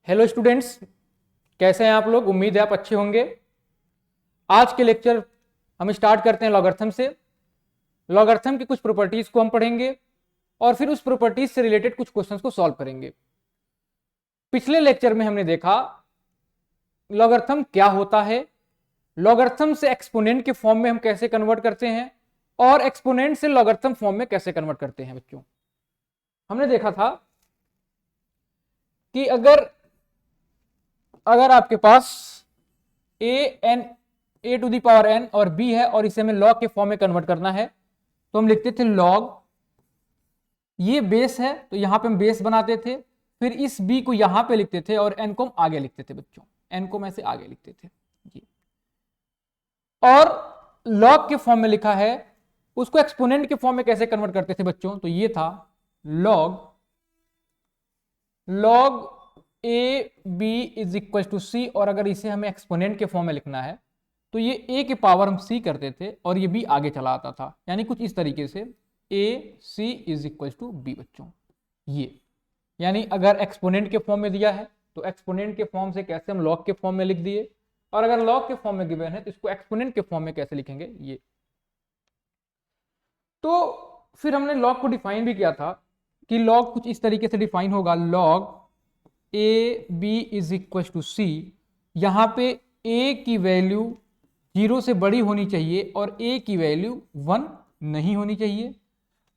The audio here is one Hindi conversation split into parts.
हेलो स्टूडेंट्स, कैसे हैं आप लोग। उम्मीद है आप अच्छे होंगे। आज के लेक्चर हम स्टार्ट करते हैं लॉगरिथम से। लॉगरिथम की कुछ प्रॉपर्टीज को हम पढ़ेंगे और फिर उस प्रॉपर्टीज से रिलेटेड कुछ क्वेश्चंस को सॉल्व करेंगे। पिछले लेक्चर में हमने देखा लॉगरिथम क्या होता है, लॉगरिथम से एक्सपोनेंट के फॉर्म में हम कैसे कन्वर्ट करते हैं और एक्सपोनेंट से लॉगरिथम फॉर्म में कैसे कन्वर्ट करते हैं। बच्चों, हमने देखा था कि अगर आपके पास ए टू दी पावर एन और बी है और इसे हमें लॉग के फॉर्म में कन्वर्ट करना है तो हम लिखते थे लॉग, ये बेस है तो यहां पे हम बेस बनाते थे, फिर इस बी को यहां पे लिखते थे और एन को हम आगे लिखते थे। बच्चों, एन को हम ऐसे आगे लिखते थे जी। और लॉग के फॉर्म में लिखा है, उसको एक्सपोनेंट के फॉर्म में कैसे कन्वर्ट करते थे बच्चों, तो ये था log A B is equal to C. और अगर इसे हमें एक्सपोनेंट के फॉर्म में लिखना है तो ये ए के पावर हम सी करते थे और ये बी आगे चला आता था, यानी कुछ इस तरीके से ए सी इज इक्वल टू बी। बच्चों, ये यानी अगर एक्सपोनेंट के फॉर्म में दिया है तो एक्सपोनेंट के फॉर्म से कैसे हम लॉग के फॉर्म में लिख दिए, और अगर लॉग के फॉर्म में गिवन है तो इसको एक्सपोनेंट के फॉर्म में कैसे लिखेंगे ये। तो फिर हमने लॉग को डिफाइन भी किया था कि लॉग कुछ इस तरीके से डिफाइन होगा, log A B is equal to C. यहां पे ए की वैल्यू 0 से बड़ी होनी चाहिए और ए की वैल्यू 1 नहीं होनी चाहिए,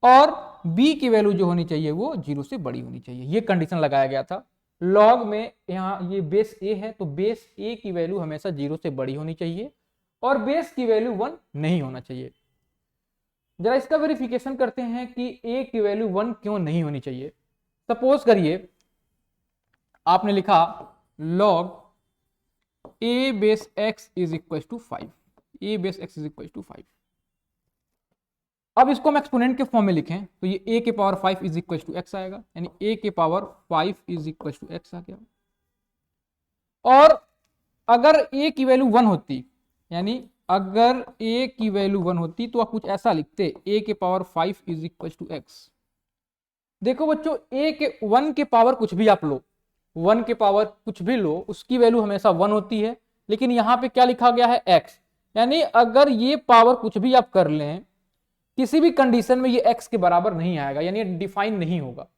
और बी की वैल्यू जो होनी चाहिए वो 0 से बड़ी होनी चाहिए। ये कंडीशन लगाया गया था लॉग में। यहां ये बेस ए है तो बेस ए की वैल्यू हमेशा 0 से बड़ी होनी चाहिए और बेस की वैल्यू 1 नहीं होना चाहिए। जरा इसका वेरिफिकेशन करते हैं कि ए की वैल्यू 1 क्यों नहीं होनी चाहिए। सपोज करिए आपने लिखा log a base x is equal to 5, a base x is equal to 5। अब इसको हम एक्सपोनेंट के फॉर्म में लिखें तो ये ए के power 5 is equal to X आएगा, यानी ए के power 5 is equal to X आ गया। और अगर ए की वैल्यू 1 होती, यानी अगर ए की वैल्यू 1 होती तो आप कुछ ऐसा लिखते, ए के power 5 is equal to x. देखो बच्चों, ए के 1 के पावर कुछ भी आप लो, 1 के पावर कुछ भी लो, उसकी वैल्यू हमेशा 1 होती है। लेकिन यहां पे क्या लिखा गया है, x, यानी अगर ये पावर कुछ भी आप कर लें किसी भी कंडीशन में ये x के बराबर नहीं आएगा, यानी डिफाइन नहीं होगा।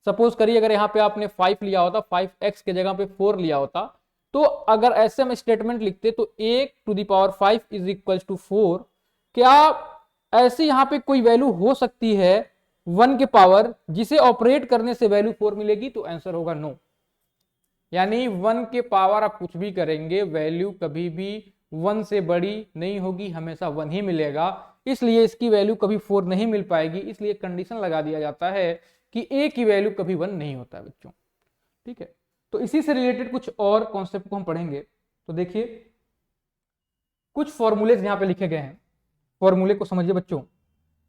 सपोज करिए अगर यहाँ पे आपने 5 लिया होता, 5x के जगह पे 4 लिया होता, तो अगर ऐसे हम स्टेटमेंट लिखते तो a to the power 5 is equal to 4, क्या ऐसे यहाँ पे कोई वैल्यू हो सकती है 1 के पावर जिसे ऑपरेट करने से वैल्यू 4 मिलेगी? तो आंसर होगा नो। यानी 1 के पावर आप कुछ भी करेंगे वैल्यू कभी भी 1 से बड़ी नहीं होगी, हमेशा 1 ही मिलेगा, इसलिए इसकी वैल्यू कभी 4 नहीं मिल पाएगी। इसलिए कंडीशन लगा दिया जाता है कि a की वैल्यू कभी 1 नहीं होता है बच्चों। ठीक है, तो इसी से रिलेटेड कुछ और कॉन्सेप्ट को हम पढ़ेंगे। तो देखिए कुछ फॉर्मूलेज यहां पे लिखे गए हैं, फॉर्मूले को समझिए बच्चों।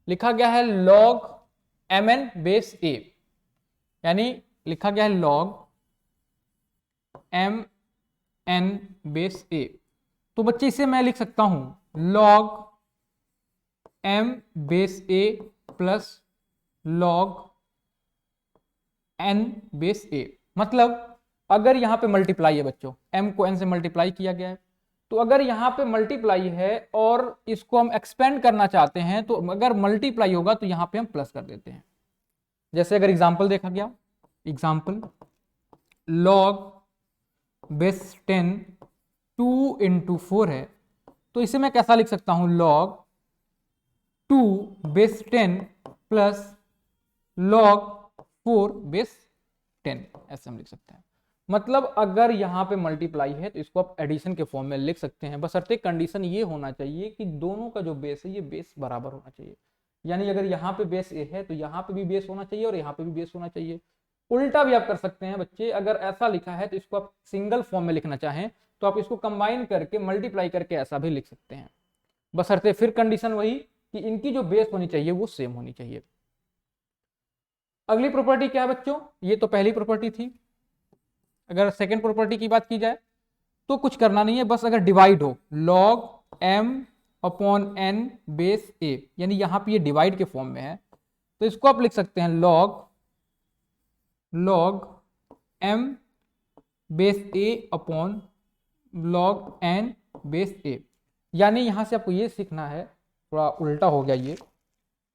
लिखा गया है लॉग mn बेस a, यानी लिखा गया है लॉग mn बेस a। तो बच्चे इसे मैं लिख सकता हूं log m base a plus log n base a। मतलब अगर यहां पे मल्टीप्लाई है बच्चों, m को n से मल्टीप्लाई किया गया है, तो अगर यहां पे मल्टीप्लाई है और इसको हम एक्सपेंड करना चाहते हैं तो अगर मल्टीप्लाई होगा तो यहां पे हम प्लस कर देते हैं। जैसे अगर एग्जांपल देखा गया, एग्जांपल log बेस 10 2 इंटू 4 है, तो इसे मैं कैसा लिख सकता हूं, log 2 base 10 plus log 4 base 10, ऐसे हम लिख सकते हैं। मतलब अगर यहां पे मल्टीप्लाई है तो इसको आप एडिशन के फॉर्म में लिख सकते हैं, बशर्ते कंडीशन ये होना चाहिए कि दोनों का जो बेस है ये बेस बराबर होना चाहिए। यानी अगर यहाँ पे बेस ए है तो यहाँ पे भी बेस होना चाहिए और यहाँ पे भी बेस होना चाहिए। उल्टा भी आप कर सकते हैं बच्चे, अगर ऐसा लिखा है तो इसको आप सिंगल फॉर्म में लिखना चाहें तो आप इसको कंबाइन करके मल्टीप्लाई करके ऐसा भी लिख सकते हैं, बशर्ते फिर कंडीशन वही कि इनकी जो बेस होनी चाहिए वो सेम होनी चाहिए। अगली प्रॉपर्टी क्या है बच्चों, ये तो पहली प्रॉपर्टी थी। अगर सेकेंड प्रॉपर्टी की बात की जाए तो कुछ करना नहीं है, बस अगर डिवाइड हो log m upon n base a, यानी यहां पे ये डिवाइड के फॉर्म में है तो इसको आप लिख सकते हैं log m बेस ए अपॉन लॉग एन बेस ए। यानी यहां से आपको ये सीखना है, थोड़ा उल्टा हो गया ये,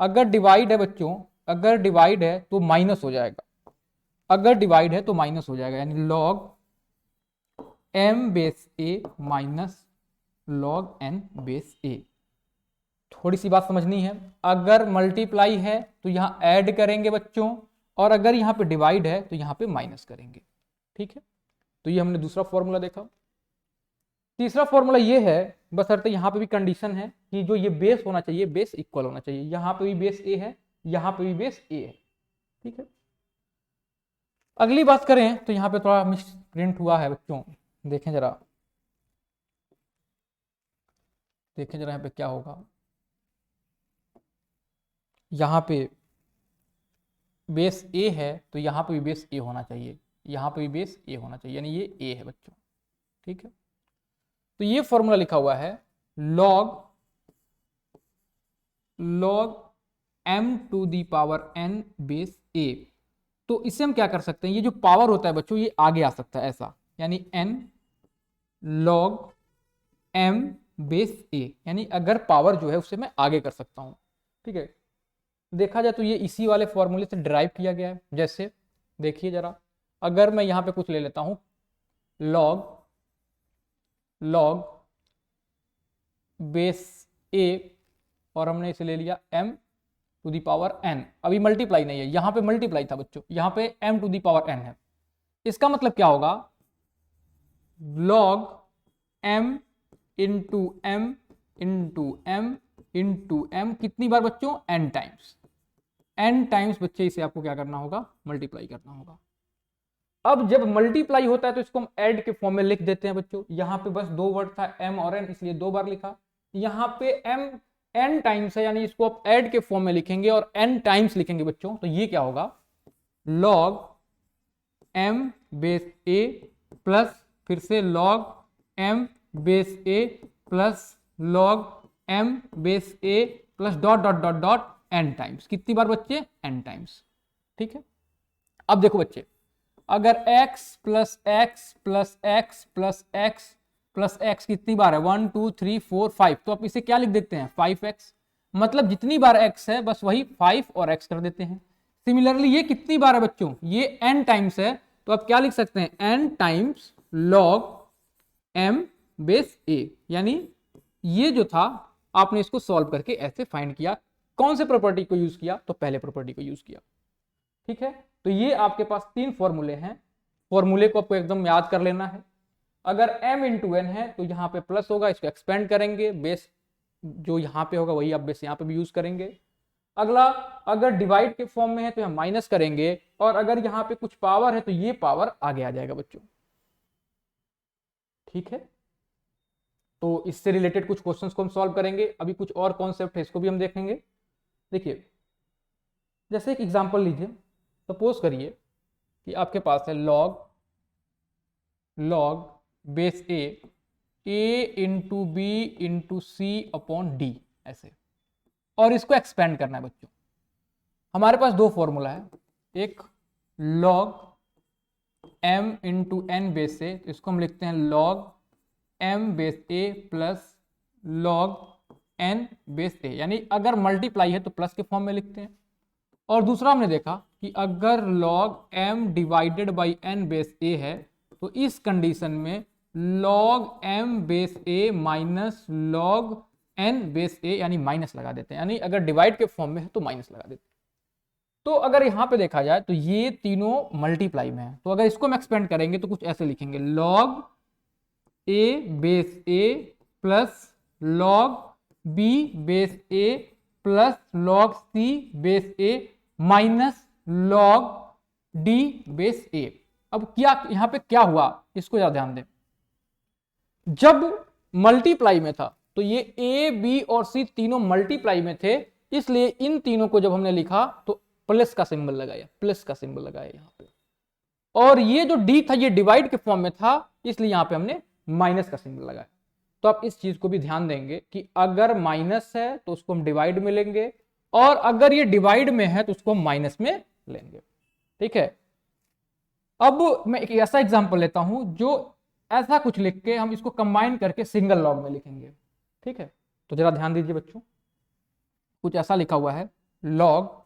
अगर डिवाइड है बच्चों, अगर डिवाइड है तो माइनस हो जाएगा, अगर डिवाइड है तो माइनस हो जाएगा, यानी लॉग एम बेस ए माइनस लॉग एन बेस ए। थोड़ी सी बात समझनी है, अगर मल्टीप्लाई है तो यहां ऐड करेंगे बच्चों, और अगर यहां पे डिवाइड है तो यहां पे माइनस करेंगे। ठीक है, तो ये हमने दूसरा फॉर्मूला देखा। तीसरा फॉर्मूला ये है, बशर्ते यहां पे भी कंडीशन है कि जो ये बेस होना चाहिए बेस इक्वल होना चाहिए, यहां पे भी बेस ए है, यहां पे भी बेस ए है। ठीक है, अगली बात करें तो यहां पे थोड़ा मिस प्रिंट हुआ है बच्चों, देखें जरा, देखें जरा यहाँ पे क्या होगा। यहाँ पे बेस ए है तो यहाँ पे भी बेस ए होना चाहिए, यहाँ पे भी बेस ए होना चाहिए, यानी ये ए है बच्चों। ठीक है, तो ये फॉर्मूला लिखा हुआ है log m to the power n base a। तो इससे हम क्या कर सकते हैं, ये जो पावर होता है बच्चों ये आगे आ सकता है ऐसा, यानी n log m base a, यानी अगर पावर जो है उससे मैं आगे कर सकता हूं। ठीक है, देखा जाए तो ये इसी वाले फॉर्मूले से डिराइव किया गया है। जैसे देखिए जरा, अगर मैं यहां पे कुछ ले लेता हूं log बेस a, और हमने इसे ले लिया m to the power n, अभी मल्टीप्लाई नहीं है, यहां पे मल्टीप्लाई था बच्चों, यहां पे m to the power n है। इसका मतलब क्या होगा, log m into m into m into m, कितनी बार बच्चों, n टाइम्स, n टाइम्स बच्चे इसे आपको क्या करना होगा, मल्टीप्लाई करना होगा। अब जब मल्टीप्लाई होता है तो इसको हम ऐड के फॉर्म में लिख देते हैं बच्चों, यहां पे बस दो वर्ड था m और n, इसलिए दो बार लिखा। यहाँ पे m n टाइम्स है, यानी इसको आप ऐड के फॉर्म में लिखेंगे और n टाइम्स लिखेंगे बच्चों, तो ये क्या होगा, log m base a plus फिर से log m base a plus log m base a plus dot dot dot dot n times, कितनी बार बच्चे, n टाइम्स। ठीक है, अब देखो बच्चे, अगर x plus x plus x plus x plus x कितनी बार है, 1 2 3 4 5, तो आप इसे क्या लिख देते हैं, 5x, मतलब जितनी बार x है बस वही 5 और x कर देते हैं। सिमिलरली ये कितनी बार है बच्चों, ये n टाइम्स है, तो आप क्या लिख सकते हैं, n times log m base a, यानी ये जो था आपने इसको सॉल्व करके ऐसे फाइंड किया, कौन से प्रॉपर्टी को यूज किया, तो पहले प्रॉपर्टी को यूज किया। ठीक है, तो ये आपके पास तीन फॉर्मूले हैं, फॉर्मूले को आपको एकदम याद कर लेना है। अगर m इंटू एन है तो यहाँ पे प्लस होगा, इसको एक्सपेंड करेंगे, बेस जो यहाँ पे होगा वही आप बेस यहाँ पे भी यूज करेंगे। अगला, अगर डिवाइड के फॉर्म में है तो यहाँ माइनस करेंगे, और अगर यहाँ पे कुछ पावर है तो ये पावर आगे आ जाएगा बच्चों। ठीक है, तो इससे रिलेटेड कुछ क्वेश्चंस को हम सॉल्व करेंगे, अभी कुछ और कॉन्सेप्ट है इसको भी हम देखेंगे। देखिए, जैसे एक एग्जांपल लीजिए, सपोज करिए कि आपके पास है log base a into b into c upon d ऐसे, और इसको एक्सपेंड करना है बच्चों। हमारे पास दो फॉर्मूला है, एक log m into N base A, तो इसको हम लिखते हैं log m base a plus log n base a, यानी अगर मल्टीप्लाई है तो प्लस के फॉर्म में लिखते हैं। और दूसरा हमने देखा कि अगर log m divided by n base a है तो इस कंडीशन में log m base a minus log n base a, यानी माइनस लगा देते हैं, यानी अगर डिवाइड के फॉर्म में है तो माइनस लगा देते हैं। तो अगर यहां पे देखा जाए तो ये तीनों मल्टीप्लाई में है, तो अगर इसको हम एक्सपेंड करेंगे तो कुछ ऐसे लिखेंगे, log a base a plus log b base a plus log c base a minus log d base a। अब क्या यहां पे क्या हुआ, इसको ज्यादा ध्यान दें, जब मल्टीप्लाई में था तो ये a b और c तीनों मल्टीप्लाई में थे, इसलिए इन तीनों को जब हमने लिखा तो प्लस का सिंबल लगाया, प्लस का सिंबल लगाया यहां पे, और ये जो d था ये डिवाइड के फॉर्म में था, इसलिए यहां पे हमने माइनस का सिंबल लगाया। तो आप इस चीज को भी ध्यान देंगे कि अगर माइनस है तो उसको हम डिवाइड में लेंगे, और अगर ये डिवाइड में है तो उसको हम माइनस में लेंगे। ठीक है, अब मैं एक ऐसा एग्जांपल लेता हूं जो ऐसा कुछ लिख के हम इसको कंबाइन करके सिंगल लॉग में लिखेंगे। ठीक है, तो जरा ध्यान दीजिए बच्चों, कुछ ऐसा लिखा हुआ है log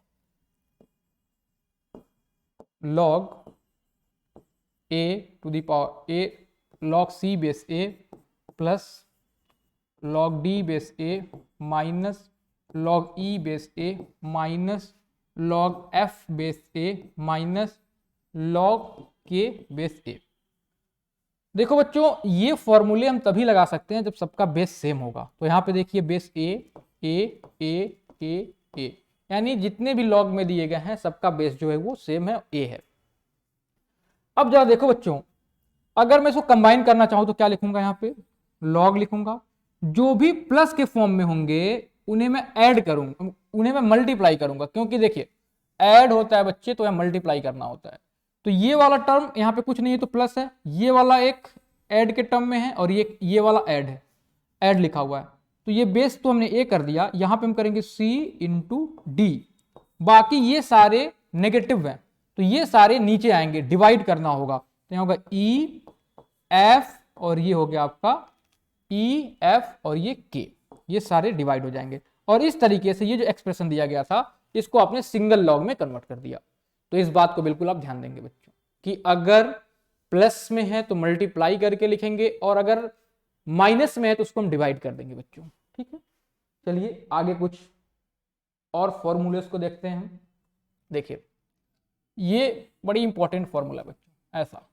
a to the power a log c base a plus log d base a minus log e base a minus log f base a minus log k base a। देखो बच्चों, ये फॉर्मूले हम तभी लगा सकते हैं जब सबका बेस सेम होगा। तो यहां पे देखिए base a a a a a, यानी जितने भी लॉग में दिए गए हैं सबका बेस जो है वो सेम है, a है। अब जरा देखो बच्चों, अगर मैं इसको कंबाइन करना चाहूं तो क्या लिखूंगा, यहां पे लॉग लिखूंगा, जो भी प्लस के फॉर्म में होंगे उन्हें मैं ऐड करूंगा, उन्हें मैं मल्टीप्लाई करूंगा, क्योंकि देखिए ऐड होता है बच्चे तो यह मल्टीप्लाई करना होता है। तो ये वाला टर्म यहां पे कुछ नहीं है तो प्लस है, ये वाला एक ऐड के टर्म में है और ये वाला ऐड है, ऐड लिखा हुआ है। तो ये बेस तो हमने ए कर दिया, यहां पे हम करेंगे सी इंटू डी, बाकी ये सारे नेगेटिव हैं तो ये सारे नीचे आएंगे, डिवाइड करना होगा। तो यहां होगा ई एफ और ये हो गया आपका ई एफ और ये के, ये सारे डिवाइड हो जाएंगे। और इस तरीके से ये जो एक्सप्रेशन दिया गया था इसको आपने सिंगल लॉग में कन्वर्ट कर दिया। तो इस बात को बिल्कुल आप ध्यान देंगे बच्चों कि अगर प्लस में है तो मल्टीप्लाई करके लिखेंगे और अगर माइनस में है तो उसको हम डिवाइड कर देंगे बच्चों। ठीक है, चलिए आगे कुछ और फॉर्मूलेस को देखते हैं हम। देखिए ये बड़ी इंपॉर्टेंट फॉर्मूला बच्चों, ऐसा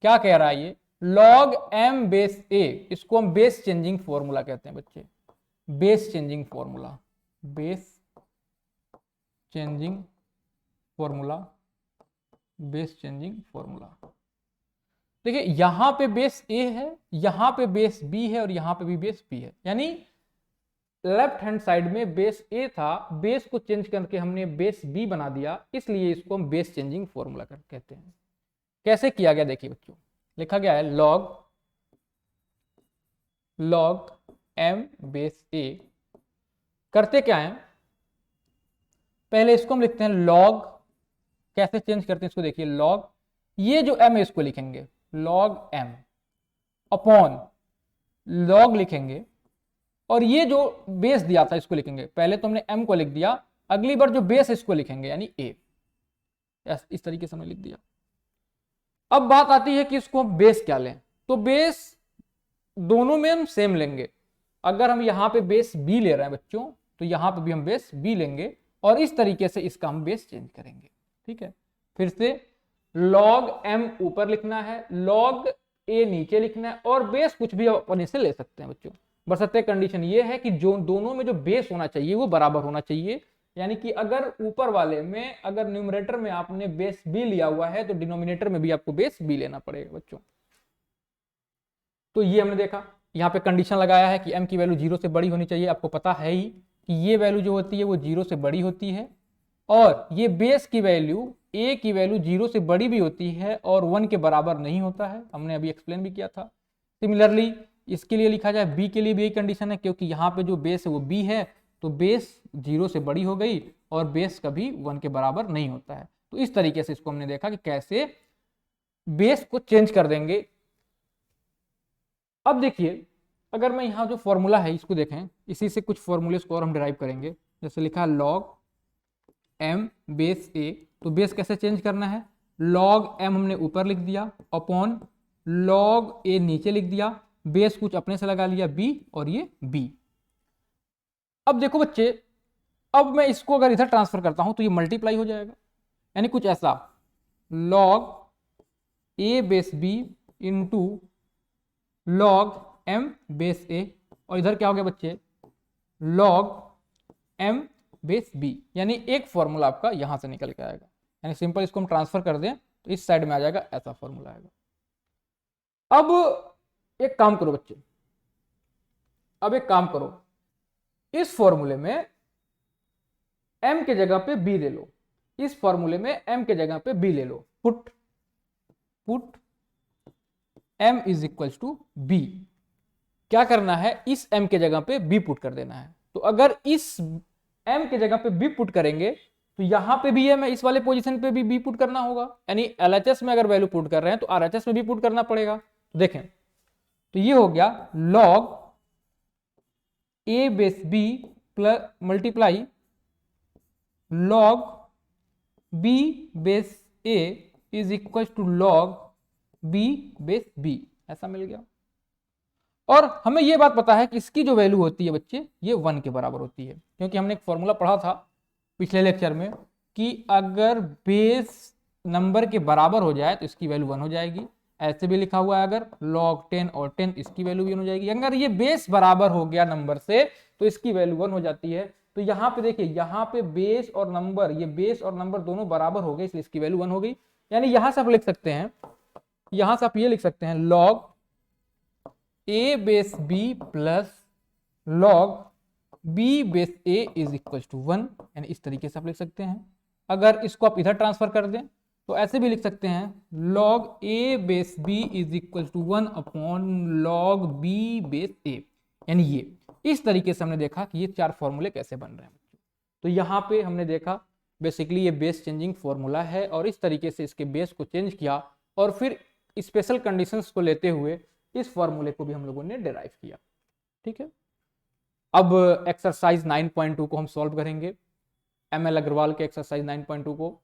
क्या कह रहा है ये log m बेस a, इसको हम बेस चेंजिंग फॉर्मूला कहते हैं बच्चे, base changing formula, base changing formula, base changing formula. देखिए यहां पे बेस a है, यहां पे बेस b है और यहां पे भी बेस b है, यानी लेफ्ट हैंड साइड में बेस a था, बेस को चेंज करके हमने बेस b बना दिया, इसलिए इसको हम बेस चेंजिंग फॉर्मूला कहते हैं। कैसे किया गया देखिए बच्चों, लिखा गया है log m बेस a, करते क्या है पहले इसको हम लिखते हैं log, कैसे चेंज करते हैं इसको देखिए, log ये जो m है इसको लिखेंगे log m अपॉन log लिखेंगे और ये जो बेस दिया था इसको लिखेंगे, पहले तो हमने m को लिख दिया, अगली बार जो बेस इसको लिखेंगे यानी a, इस तरीके से हमने लिख दिया। अब बात आती है कि इसको हम बेस क्या लें, तो बेस दोनों में हम सेम लेंगे। अगर हम यहां पे बेस b ले रहे हैं बच्चों तो यहां पे भी हम बेस b लेंगे और इस तरीके से इसका हम बेस चेंज करेंगे। ठीक है, फिर से log m ऊपर लिखना है, log a नीचे लिखना है और बेस कुछ भी अपन इसे ले सकते हैं बच्चों, बशर्ते कंडीशन ये है कि जो दोनों में जो बेस होना चाहिए वो बराबर होना चाहिए। यानी कि अगर ऊपर वाले में अगर न्यूमरेटर में आपने बेस b लिया हुआ है तो डिनोमिनेटर में भी आपको बेस b लेना पड़ेगा बच्चों। तो ये हमने देखा, यहाँ पे कंडीशन लगाया है कि m की वैल्यू 0 से बड़ी होनी चाहिए, आपको पता है ही कि ये वैल्यू जो होती है वो 0 से बड़ी होती है और ये बेस की वैल्यू a की वैल्यू 0 से बड़ी भी होती है और 1 के बराबर नहीं होता है, हमने अभी एक्सप्लेन भी किया था। सिमिलरली इसके लिए लिखा जाए b के लिए भी यही कंडीशन है, क्योंकि यहाँ पे जो बेस है वो b है तो बेस 0 से बड़ी हो गई और बेस कभी 1 के बराबर नहीं होता है। तो इस तरीके से इसको हमने देखा कि कैसे बेस को चेंज कर देंगे। अब देखिए अगर मैं यहाँ जो फॉर्मूला है इसको देखें, इसी से कुछ फॉर्मूले को और हम डिराइव करेंगे। जैसे लिखा है log m बेस a, तो बेस कैसे चेंज करना है, log m हमने ऊपर लिख दिया अपॉन log a नीचे लिख दिया, बेस कुछ अपने से लगा लिया b और ये b। अब देखो बच्चे, अब मैं इसको अगर इधर ट्रांसफर करता हूं तो ये मल्टीप्लाई हो जाएगा, यानी कुछ ऐसा log a base b into log m base a, और इधर क्या हो गया बच्चे log m बेस b, यानी एक फॉर्मूला आपका यहां से निकल के आएगा। यानी सिंपल इसको हम ट्रांसफर कर दें तो इस साइड में आ जाएगा, ऐसा फॉर्मूला आएगा। अब एक काम करो बच्चे, अब एक काम करो, इस फॉर्मूले में m के जगह पे b ले लो, इस फॉर्मूले में m के जगह पे b ले लो, put m is equal to b। क्या करना है, इस m के जगह पे b पुट कर देना है। तो अगर इस m के जगह पे b पुट करेंगे तो यहां पे भी है, मैं इस वाले पोजीशन पे भी बी पुट करना होगा, यानी एलएचएस में अगर वैल्यू पुट कर रहे हैं तो आरएचएस में भी पुट करना पड़ेगा। तो देखें, तो ये हो गया log a base b plus multiply log b base a is equal to log b base b, ऐसा मिल गया। और हमें यह बात पता है कि इसकी जो वैल्यू होती है बच्चे, ये 1 के बराबर होती है, क्योंकि हमने एक फॉर्मूला पढ़ा था पिछले लेक्चर में कि अगर बेस नंबर के बराबर हो जाए तो इसकी वैल्यू 1 हो जाएगी। ऐसे भी लिखा हुआ है, अगर log 10 और 10 इसकी वैल्यू भी 1 हो जाएगी। अगर ये बेस बराबर हो गया नंबर से तो इसकी वैल्यू 1 हो जाती है। तो यहाँ पे देखिए, यहाँ पे बेस और नंबर, ये बेस और नंबर दोनों बराबर हो गए, इसलिए इसकी वैल्यू 1 हो गई। यानी यहां से आप लिख सकते हैं, यहां से आप ये लिख सकते हैं log a base b plus log b base a is equal to 1, यानी इस तरीके से आप लिख सकते हैं। अगर इसको आप इधर ट्रांसफर कर दें तो ऐसे भी लिख सकते हैं log a base b is equal to 1 upon log b base a, यानी ये इस तरीके से हमने देखा कि ये 4 फॉर्मूले कैसे बन रहे हैं। तो यहाँ पे हमने देखा बेसिकली ये बेस चेंजिंग फॉर्मूला है, और इस तरीके से इसके बेस को चेंज किया और फिर स्पेशल कंडीशंस को लेते हुए इस फॉर्मूले को भी हम लोगों ने डिराइव किया। ठीक है, अब एक्सरसाइज 9.2 को हम सॉल्व करेंगे। ML अग्रवाल के एक्सरसाइज 9.2 को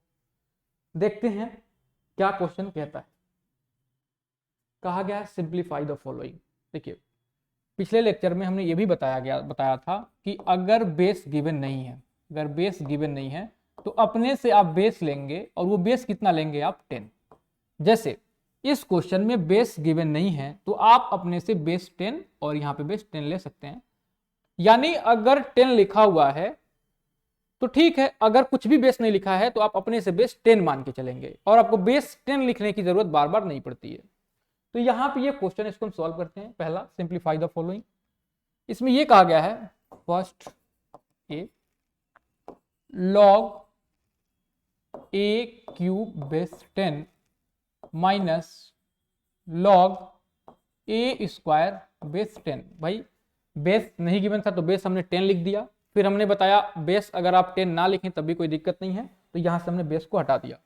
देखते हैं क्या क्वेश्चन कहता है। कहा गया है सिंप्लीफाई द फॉलोइंग। देखिए, पिछले लेक्चर में हमने ये भी बताया था कि अगर बेस गिवन नहीं है, अगर बेस गिवन नहीं है तो अपने से आप बेस लेंगे, और वो बेस कितना लेंगे आप 10। जैसे इस क्वेश्चन में बेस गिवन नहीं है तो आप अपने से बेस 10 और यहाँ पे बेस 10 ले सकते हैं। यानी अगर 10 लिखा हुआ है तो ठीक है, अगर कुछ भी बेस नहीं लिखा है तो आप अपने से बेस 10 मान के चलेंगे, और आपको बेस 10 लिखने की जरूरत बार बार नहीं पड़ती है। तो यहाँ पे ये क्वेश्चन, इसको हम सॉल्व करते हैं। पहला, सिंप्लीफाई द फॉलोइंग। इसमें ये कहा गया है first A log a cube base 10 minus log a square base 10। भाई बेस नहीं गिवन था तो बेस हमने 10 लिख दिया, फिर हमने बताया बेस अगर आप 10 ना लिखें तब भी कोई दिक्कत नहीं है, तो यहां से हमने बेस को हटा दिया,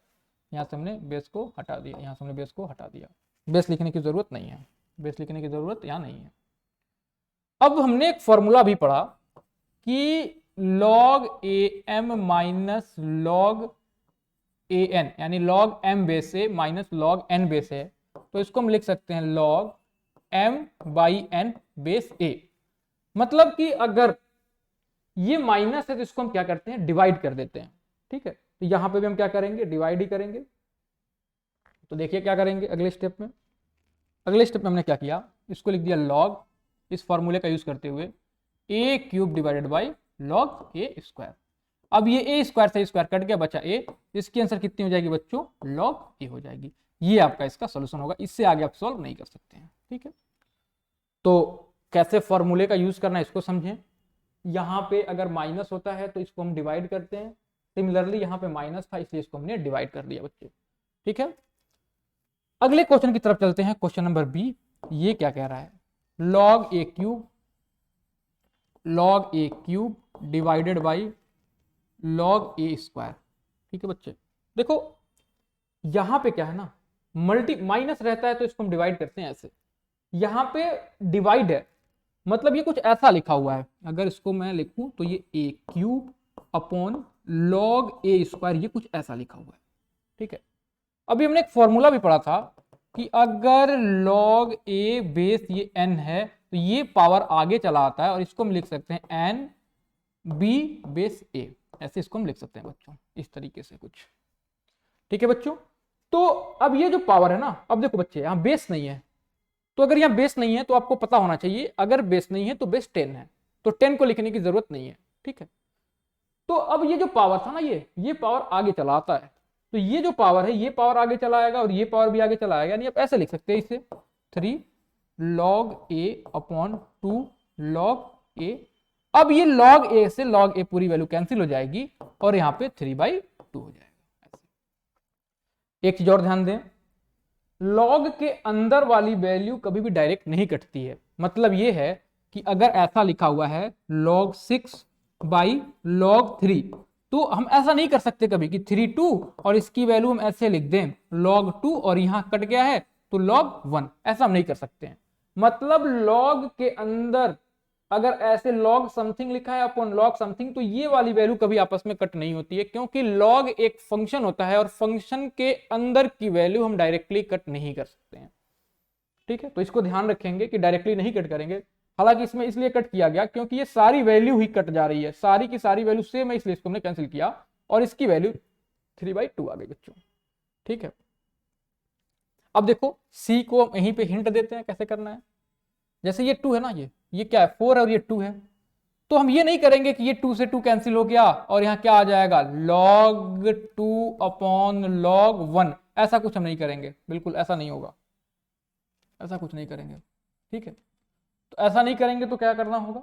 यहां से हमने बेस को हटा दिया, यहां से हमने बेस को हटा दिया। बेस लिखने की जरूरत नहीं है, बेस लिखने की जरूरत यहां नहीं है। अब हमने एक फॉर्मूला भी पढ़ा कि log am minus log an, यानी log m base a minus log n base a, तो इसको हम लिख सकते हैं log m by n base a। मतलब कि अगर ये माइनस है तो इसको हम क्या करते हैं, डिवाइड कर देते हैं। ठीक है, तो यहां पे भी हम क्या करेंगे, डिवाइड ही करेंगे। तो देखिए क्या करेंगे अगले स्टेप में। अगले स्टेप में हमने क्या किया, इसको लिख दिया log, इस फॉर्मूले का यूज करते हुए a cube divided by log a square. अब ये a स्क्वायर से स्क्वायर कट गया, बचा a, इसकी आंसर कितनी हो जाएगी बच्चों, log a हो जाएगी। ये आपका इसका सोल्यूशन होगा, इससे आगे आप सॉल्व नहीं कर सकते हैं। ठीक है, तो कैसे फॉर्मूले का यूज करना है इसको समझें। यहाँ पे अगर माइनस होता है तो इसको हम डिवाइड करते हैं, सिमिलरली यहाँ पे माइनस था इसलिए इसको हमने डिवाइड कर दिया बच्चे। ठीक है, अगले क्वेश्चन की तरफ चलते हैं, क्वेश्चन नंबर बी। ये क्या कह रहा है, log a cube divided by log a square. ठीक है बच्चे, देखो यहां पे क्या है ना, माइनस रहता है तो इसको हम डिवाइड करते हैं ऐसे, यहां पे डिवाइड है मतलब ये कुछ ऐसा लिखा हुआ है। अगर इसको मैं लिखूं तो ये a cube upon log a square, ये कुछ ऐसा लिखा हुआ है। ठीक है, अभी हमने एक फॉर्मूला भी पढ़ा था कि अगर log a बेस ये n है तो ये पावर आगे चला आता है, और इसको हम लिख सकते हैं n b बेस a, ऐसे इसको हम लिख सकते हैं बच्चों, इस तरीके से कुछ। ठीक है बच्चों, तो अब ये जो पावर है ना, अब देखो बच्चे यहाँ बेस नहीं है, तो अगर यहाँ बेस नहीं है तो आपको पता होना चाहिए अगर बेस नहीं है तो बेस 10 है, तो 10 को लिखने की जरूरत नहीं है। ठीक है, तो अब ये जो पावर था ना, ये पावर आगे चला आता है, तो ये जो पावर है ये पावर आगे चला आएगा और ये पावर भी आगे चला आएगा, यानी आप ऐसे लिख सकते हैं इसे 3 log a upon 2 log a। अब ये log a से log a पूरी वैल्यू कैंसिल हो जाएगी और यहाँ पे 3/2 हो जाएगा। एक चीज और ध्यान दें, log के अंदर वाली वैल्यू कभी भी डायरेक्ट नहीं कटती है। मतलब ये है कि अगर ऐसा लिखा हुआ है log 6/log 3, तो हम ऐसा नहीं कर सकते कभी कि 3 2 और इसकी वैल्यू हम ऐसे लिख दें log 2 और यहां कट गया है तो log 1, ऐसा हम नहीं कर सकते हैं। मतलब log के अंदर अगर ऐसे log समथिंग लिखा है अपॉन log समथिंग तो ये वाली वैल्यू कभी आपस में कट नहीं होती है, क्योंकि log एक फंक्शन होता है और फंक्शन के अंदर की वैल्यू हम डायरेक्टली कट नहीं कर सकते हैं। ठीक है, तो इसको ध्यान रखेंगे कि डायरेक्टली नहीं कट करेंगे। हालांकि इसमें इसलिए कट किया गया क्योंकि ये सारी वैल्यू ही कट जा रही है, सारी की सारी वैल्यू सेम है, इसलिए इसको हमने कैंसिल किया और इसकी वैल्यू 3/2 आ गई बच्चों। ठीक है, अब देखो सी को यहीं पे हिंट देते हैं कैसे करना है। जैसे ये 2 है ना, ये क्या है 4 है और ये 2 है, तो हम ये नहीं करेंगे कि ये 2 से 2 कैंसिल हो गया और यहां क्या आ जाएगा log 2 अपॉन log 1, ऐसा कुछ हम नहीं करेंगे, बिल्कुल ऐसा नहीं होगा, ऐसा कुछ नहीं करेंगे। ठीक है, तो ऐसा नहीं करेंगे तो क्या करना होगा,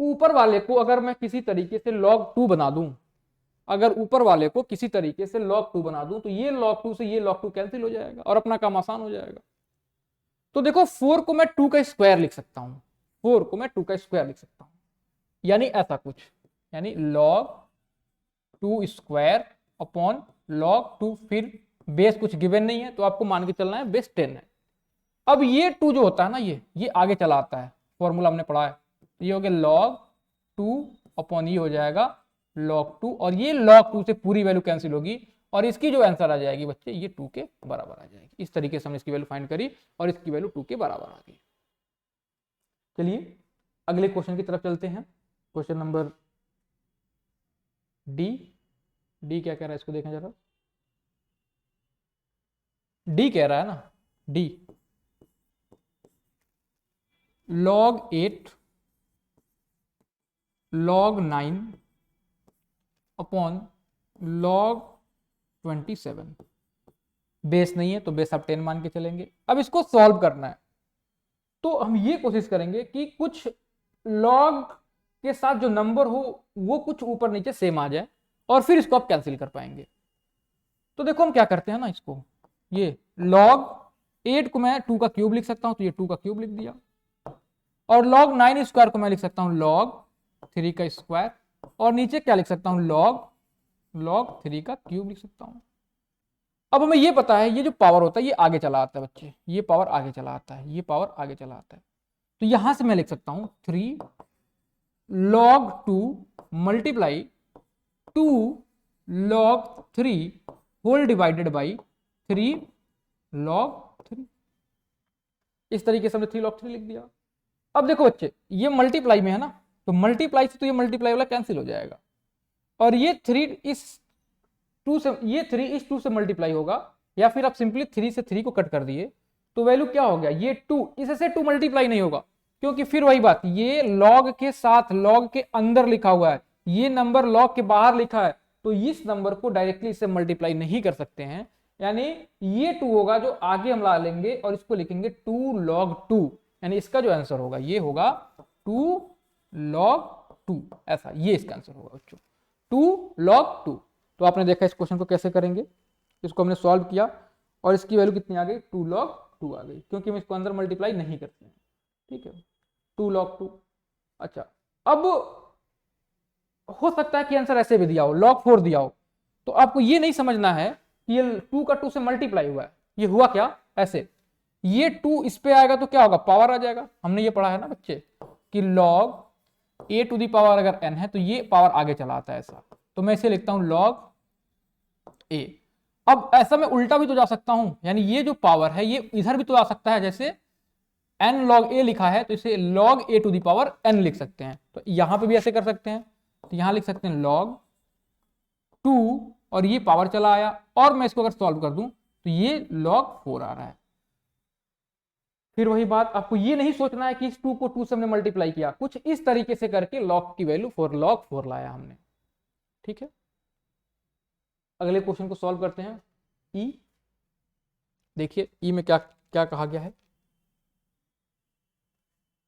ऊपर वाले को अगर मैं किसी तरीके से log 2 बना दूं, अगर ऊपर वाले को किसी तरीके से log 2 बना दूं तो ये log 2 से ये log 2 कैंसिल हो जाएगा और अपना काम आसान हो जाएगा। तो देखो 4 को मैं 2 का स्क्वायर लिख सकता हूं, 4 को मैं 2 का स्क्वायर लिख सकता हूं, यानी ऐसा कुछ, यानी log 2 स्क्वायर अपॉन log 2, फिर बेस कुछ गिवन नहीं है तो आपको मान के चलना है बेस 10 है। अब ये 2 जो होता है ना, ये आगे चला आता है, फॉर्मूला हमने पढ़ा है, ये हो गया log 2 अपॉन ये हो जाएगा log 2 और ये log 2 से पूरी वैल्यू कैंसिल होगी और इसकी जो आंसर आ जाएगी बच्चे ये 2 के बराबर आ जाएगी। इस तरीके से हमने इसकी वैल्यू फाइंड करी और इसकी वैल्यू 2 के बराबर आ गई। चलिए अगले क्वेश्चन की तरफ चलते हैं, क्वेश्चन नंबर डी। डी क्या कह रहा है इसको देखें जरा, डी कह रहा है ना, D log 8 log 9 upon log 27, base नहीं है तो बेस आप 10 मान के चलेंगे। अब इसको सॉल्व करना है तो हम ये कोशिश करेंगे कि कुछ log के साथ जो नंबर हो वो कुछ ऊपर नीचे सेम आ जाए और फिर इसको आप कैंसिल कर पाएंगे। तो देखो हम क्या करते हैं ना, इसको ये log 8 को मैं 2 का क्यूब लिख सकता हूं तो ये 2 का क्यूब लिख दिया और log 9 स्क्वायर को मैं लिख सकता हूं log 3 का स्क्वायर और नीचे क्या लिख सकता हूं log 3 का क्यूब लिख सकता हूं। अब हमें ये पता है ये जो पावर होता है ये आगे चला आता है बच्चे, ये पावर आगे चला आता है, ये पावर आगे चला आता है, तो यहां से मैं लिख सकता हूं 3 log 2 multiply 2 log 3 whole divided by 3 log 3। इस तरीके से हमने 3 log 3 लिख दिया। अब देखो बच्चे ये मल्टीप्लाई में है ना, तो मल्टीप्लाई से तो ये मल्टीप्लाई वाला कैंसिल हो जाएगा और ये 3 इस 2 से, ये 3 इस 2 से मल्टीप्लाई होगा, या फिर आप सिंपली 3 से 3 को कट कर दिए तो वैल्यू क्या हो गया, ये 2 इससे 2 मल्टीप्लाई नहीं होगा क्योंकि फिर वही बात, ये log के साथ log के अंदर लिखा हुआ है, ये नंबर log के बाहर लिखा है, तो इस नंबर को डायरेक्टली इससे मल्टीप्लाई नहीं कर सकते हैं, यानी ये 2 होगा जो आगे हम ला लेंगे और इसको लिखेंगे 2 log 2, यानी इसका जो आंसर होगा ये होगा 2 log 2, ऐसा ये इसका आंसर होगा बच्चों 2 log 2। तो आपने देखा इस क्वेश्चन को कैसे करेंगे, इसको हमने सॉल्व किया और इसकी वैल्यू कितनी आ गई 2 log 2 आ गई, क्योंकि हम इसको अंदर मल्टीप्लाई नहीं करते हैं। ठीक है, 2 log 2। अच्छा, अब हो सकता है कि आंसर ऐसे भी दिया हो log 4 दिया हो, तो आपको ये नहीं समझना है कि ये 2 का 2 से मल्टीप्लाई हुआ है, ये हुआ क्या, ऐसे ये 2 इस पे आएगा तो क्या होगा पावर आ जाएगा, हमने ये पढ़ा है ना बच्चे कि log a to the power अगर n है तो ये पावर आगे चला आता है ऐसा, तो मैं इसे लिखता हूं log a। अब ऐसा मैं उल्टा भी तो जा सकता हूं, यानी ये जो पावर है ये इधर भी तो आ सकता है, जैसे n log a लिखा है तो इसे log a to the power n लिख सकते हैं, तो यहां पे भी ऐसे कर सकते हैं, तो यहां लिख सकते हैं log 2 और ये पावर चला आया और मैं इसको अगर सॉल्व कर दूं तो ये log 4 आ रहा है। फिर वही बात, आपको ये नहीं सोचना है कि इस 2 को 2 से हमने मल्टीप्लाई किया, कुछ इस तरीके से करके log की वैल्यू log 4 लाया हमने। ठीक है, अगले क्वेश्चन को सॉल्व करते हैं। ई देखिए ई में क्या क्या कहा गया है,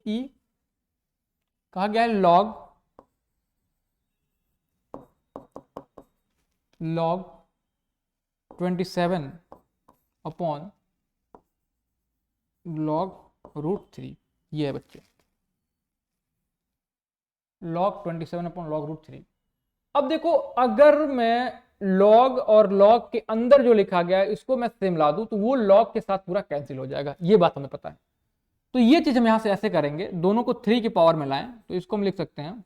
ई कहा गया है log 27 अपॉन log √3, ये है बच्चे। log 27 upon log root 3। अब देखो अगर मैं log और log के अंदर जो लिखा गया है इसको मैं सेम ला दूं तो वो log के साथ पूरा कैंसिल हो जाएगा, ये बात हमें पता है। तो ये चीज हम यहां से ऐसे करेंगे, दोनों को 3 की पावर में लाएं तो इसको हम लिख सकते हैं,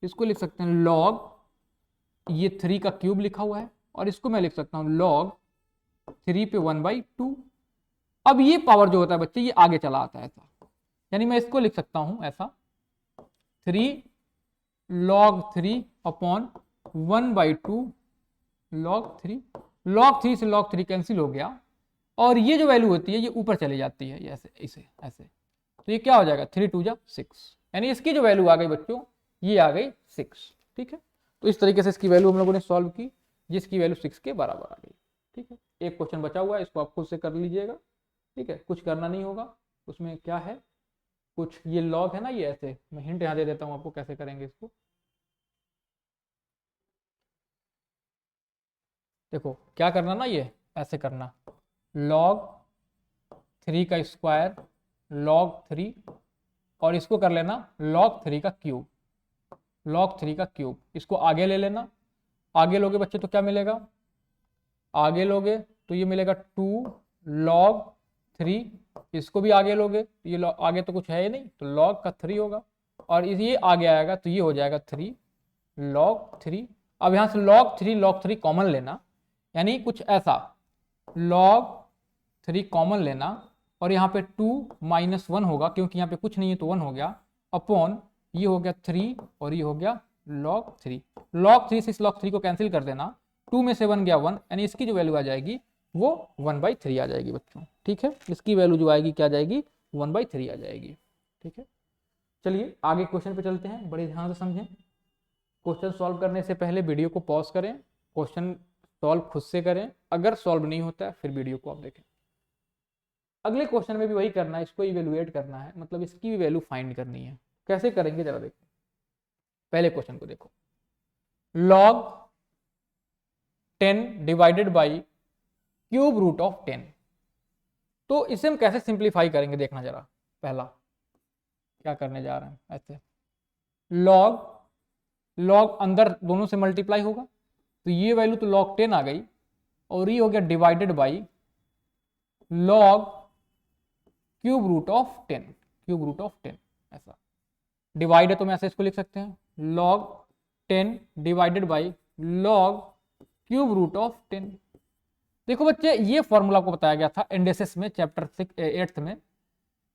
इसको लिख सकते हैं log, ये 3 का क्यूब लिखा हुआ है, और इसको मैं लिख सकता हूं log 3 पे 1/2। अब ये पावर जो होता है बच्चे ये आगे चला आता है ऐसा, यानी मैं इसको लिख सकता हूं ऐसा 3 log 3 अपॉन 1/2 log 3। log 3 से log 3 कैंसिल हो गया, और ये जो वैल्यू होती है ये ऊपर चली जाती है, ये ऐसे इसे ऐसे, तो ये क्या हो जाएगा 3 2 जा 6, यानी इसकी जो वैल्यू आ गई बच्चों ये आ गई 6। ठीक है, तो इस तरीके से इसकी वैल्यू हम लोगों ने सॉल्व की, जिसकी वैल्यू 6 के बराबर आ गई। ठीक है, एक क्वेश्चन बचा हुआ है, इसको आप खुद से कर लीजिएगा। ठीक है, कुछ करना नहीं होगा, उसमें क्या है, कुछ ये लॉग है ना, ये ऐसे, मैं हिंट यहाँ दे देता हूँ आपको कैसे करेंगे इसको। देखो क्या करना ना, ये ऐसे करना, log 3 का स्क्वायर log 3, और इसको कर लेना log 3 का क्यूब, log 3 का क्यूब, इसको आगे ले लेना। आगे लोगे बच्चे तो क्या मिलेगा, आगे लोगे तो ये मिलेगा 2 log 3, इसको भी आगे लोगे तो ये आगे तो कुछ है ही नहीं तो log का 3 होगा, और ये आगे आएगा तो ये हो जाएगा 3 log 3। अब यहां से log 3 कॉमन लेना, यानी कुछ ऐसा log 3 कॉमन लेना, और यहाँ पे 2 -1 होगा क्योंकि यहाँ पे कुछ नहीं है तो 1 हो गया, अपॉन ये हो गया 3 और ये हो गया log 3। log 3 से इस log 3 को कैंसिल कर देना, 2 में से 1 गया 1, यानी इसकी जो वैल्यू आ जाएगी वो 1/3 आ जाएगी बच्चों। ठीक है, इसकी वैल्यू जो आएगी क्या आ जाएगी 1/3 आ जाएगी। ठीक है, चलिए आगे क्वेश्चन पे चलते हैं, बड़े ध्यान से समझें। क्वेश्चन सॉल्व करने से पहले वीडियो को पॉज करें, क्वेश्चन सॉल्व खुद से करें, अगर सॉल्व नहीं होता है फिर वीडियो को आप देखें। अगले क्वेश्चन में भी वही करना है, इसको इवेलुएट करना है, मतलब इसकी भी वैल्यू फाइंड करनी है। कैसे करेंगे जरा देखो, पहले क्वेश्चन को देखो, log 10 divided by cube root of 10। तो इसे हम कैसे सिंप्लीफाई करेंगे देखना जरा, पहला क्या करने जा रहे हैं, ऐसे log अंदर दोनों से मल्टीप्लाई होगा तो ये वैल्यू तो log 10 आ गई, और ये हो गया divided by log cube root of 10, cube root of 10, ऐसा डिवाइड है तो मैं ऐसे इसको लिख सकते हैं log 10 divided by log cube root of 10। देखो बच्चे ये फॉर्मूला को बताया गया था इंडेसिस में चैप्टर 8 में,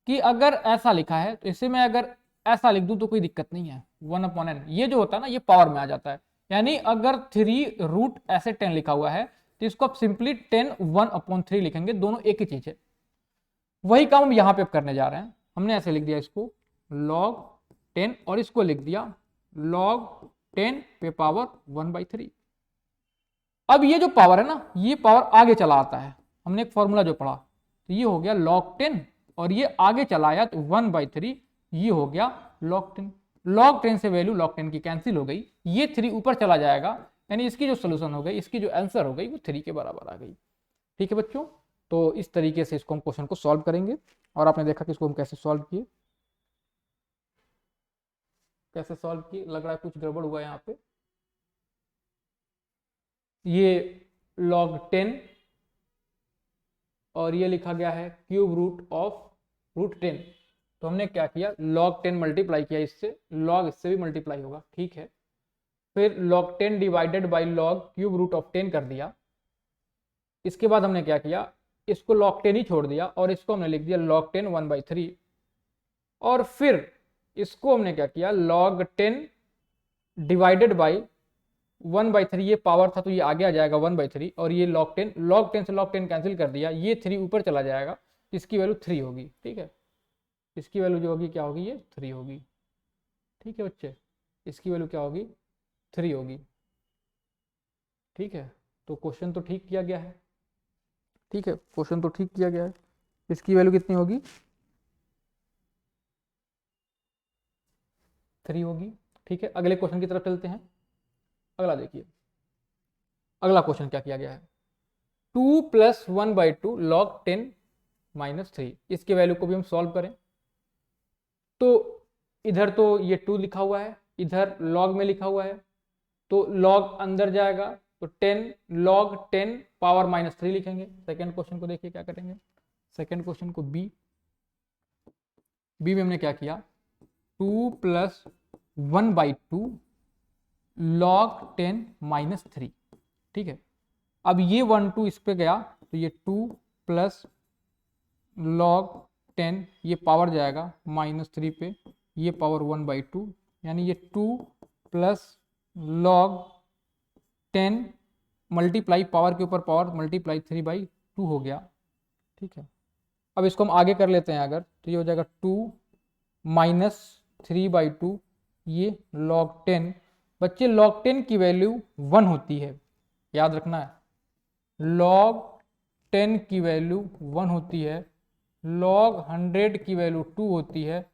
कि अगर ऐसा लिखा है तो इसे मैं अगर ऐसा लिख दूं तो कोई दिक्कत नहीं है, 1/n ये जो होता है ना ये पावर में आ जाता है, यानी अगर 3 रूट ऐसे 10 लिखा हुआ है तो इसको आप सिंपली 10 1/3 लिखेंगे, दोनों एक ही चीज है। वही काम हम यहां पे करने जा रहे हैं, हमने ऐसे लिख दिया इसको log 10 और इसको लिख दिया log 10 पे पावर 1/3। अब ये जो पावर है ना ये पावर आगे चला आता है, हमने एक फॉर्मूला जो पढ़ा तो ये हो गया log 10, और ये आगे चला आया तो 1/3, ये हो गया log 10। log 10 से वैल्यू log 10 की कैंसिल हो गई, ये 3 ऊपर चला जाएगा, यानी इसकी जो सोल्यूशन हो गई, इसकी जो आंसर हो गई वो 3 के बराबर आ गई। ठीक है बच्चों, तो इस तरीके से इसको हम क्वेश्चन को सॉल्व करेंगे, और आपने देखा कि इसको हम कैसे सॉल्व किए, कैसे सॉल्व किए, लग रहा है कुछ गड़बड़ हुआ है यहाँ पे। ये log 10 और ये लिखा गया है क्यूब रूट ऑफ रूट 10, तो हमने क्या किया log 10 मल्टीप्लाई किया इससे, log इससे भी मल्टीप्लाई होगा, ठीक है, फिर log 10 divided by log cube root of 10 कर दिया। इसके बाद हमने क्या किया, इसको log 10 ही छोड़ दिया और इसको हमने लिख दिया log 10 1/3, और फिर इसको हमने क्या किया log 10 डिवाइडेड बाई 1/3, ये पावर था तो ये आगे आ जाएगा 1/3, और ये log 10 से log 10 कैंसिल कर दिया, ये 3 ऊपर चला जाएगा, इसकी वैल्यू 3 होगी। ठीक है, इसकी वैल्यू जो होगी क्या होगी, ये 3 होगी। ठीक है बच्चे, इसकी वैल्यू क्या होगी 3 होगी। ठीक है, तो क्वेश्चन तो ठीक किया गया है, ठीक है क्वेश्चन तो ठीक किया गया है, इसकी वैल्यू कितनी होगी 3 होगी। ठीक है, अगले क्वेश्चन की तरफ चलते हैं। अगला देखिए, अगला क्वेश्चन क्या किया गया है, 2 + 1/2 log 10 - 3, इसके वैल्यू को भी हम सॉल्व करें। तो इधर तो ये 2 लिखा हुआ है, इधर लॉग में लिखा हुआ है, तो लॉग अंदर जाएगा, तो 10 लॉग 10 पावर -3 लिखेंगे। सेकंड क्वेश्चन को देखिए क्या करेंगे। सेकंड क्वेश्चन को बी में हमने क्या किया, 2 + 1/2 log 10 - 3, ठीक है। अब ये 1 2 इस पे गया, तो ये 2 + log 10, ये पावर जाएगा -3 पे, ये पावर 1/2, यानी ये 2 + log 10 मल्टीप्लाई पावर के ऊपर पावर मल्टीप्लाई 3/2 हो गया, ठीक है। अब इसको हम आगे कर लेते हैं अगर, तो ये हो जाएगा 2 - 3/2, ये log 10। बच्चे log 10 की वैल्यू 1 होती है, याद रखना है। log 10 की वैल्यू 1 होती है, log 100 की वैल्यू 2 होती है,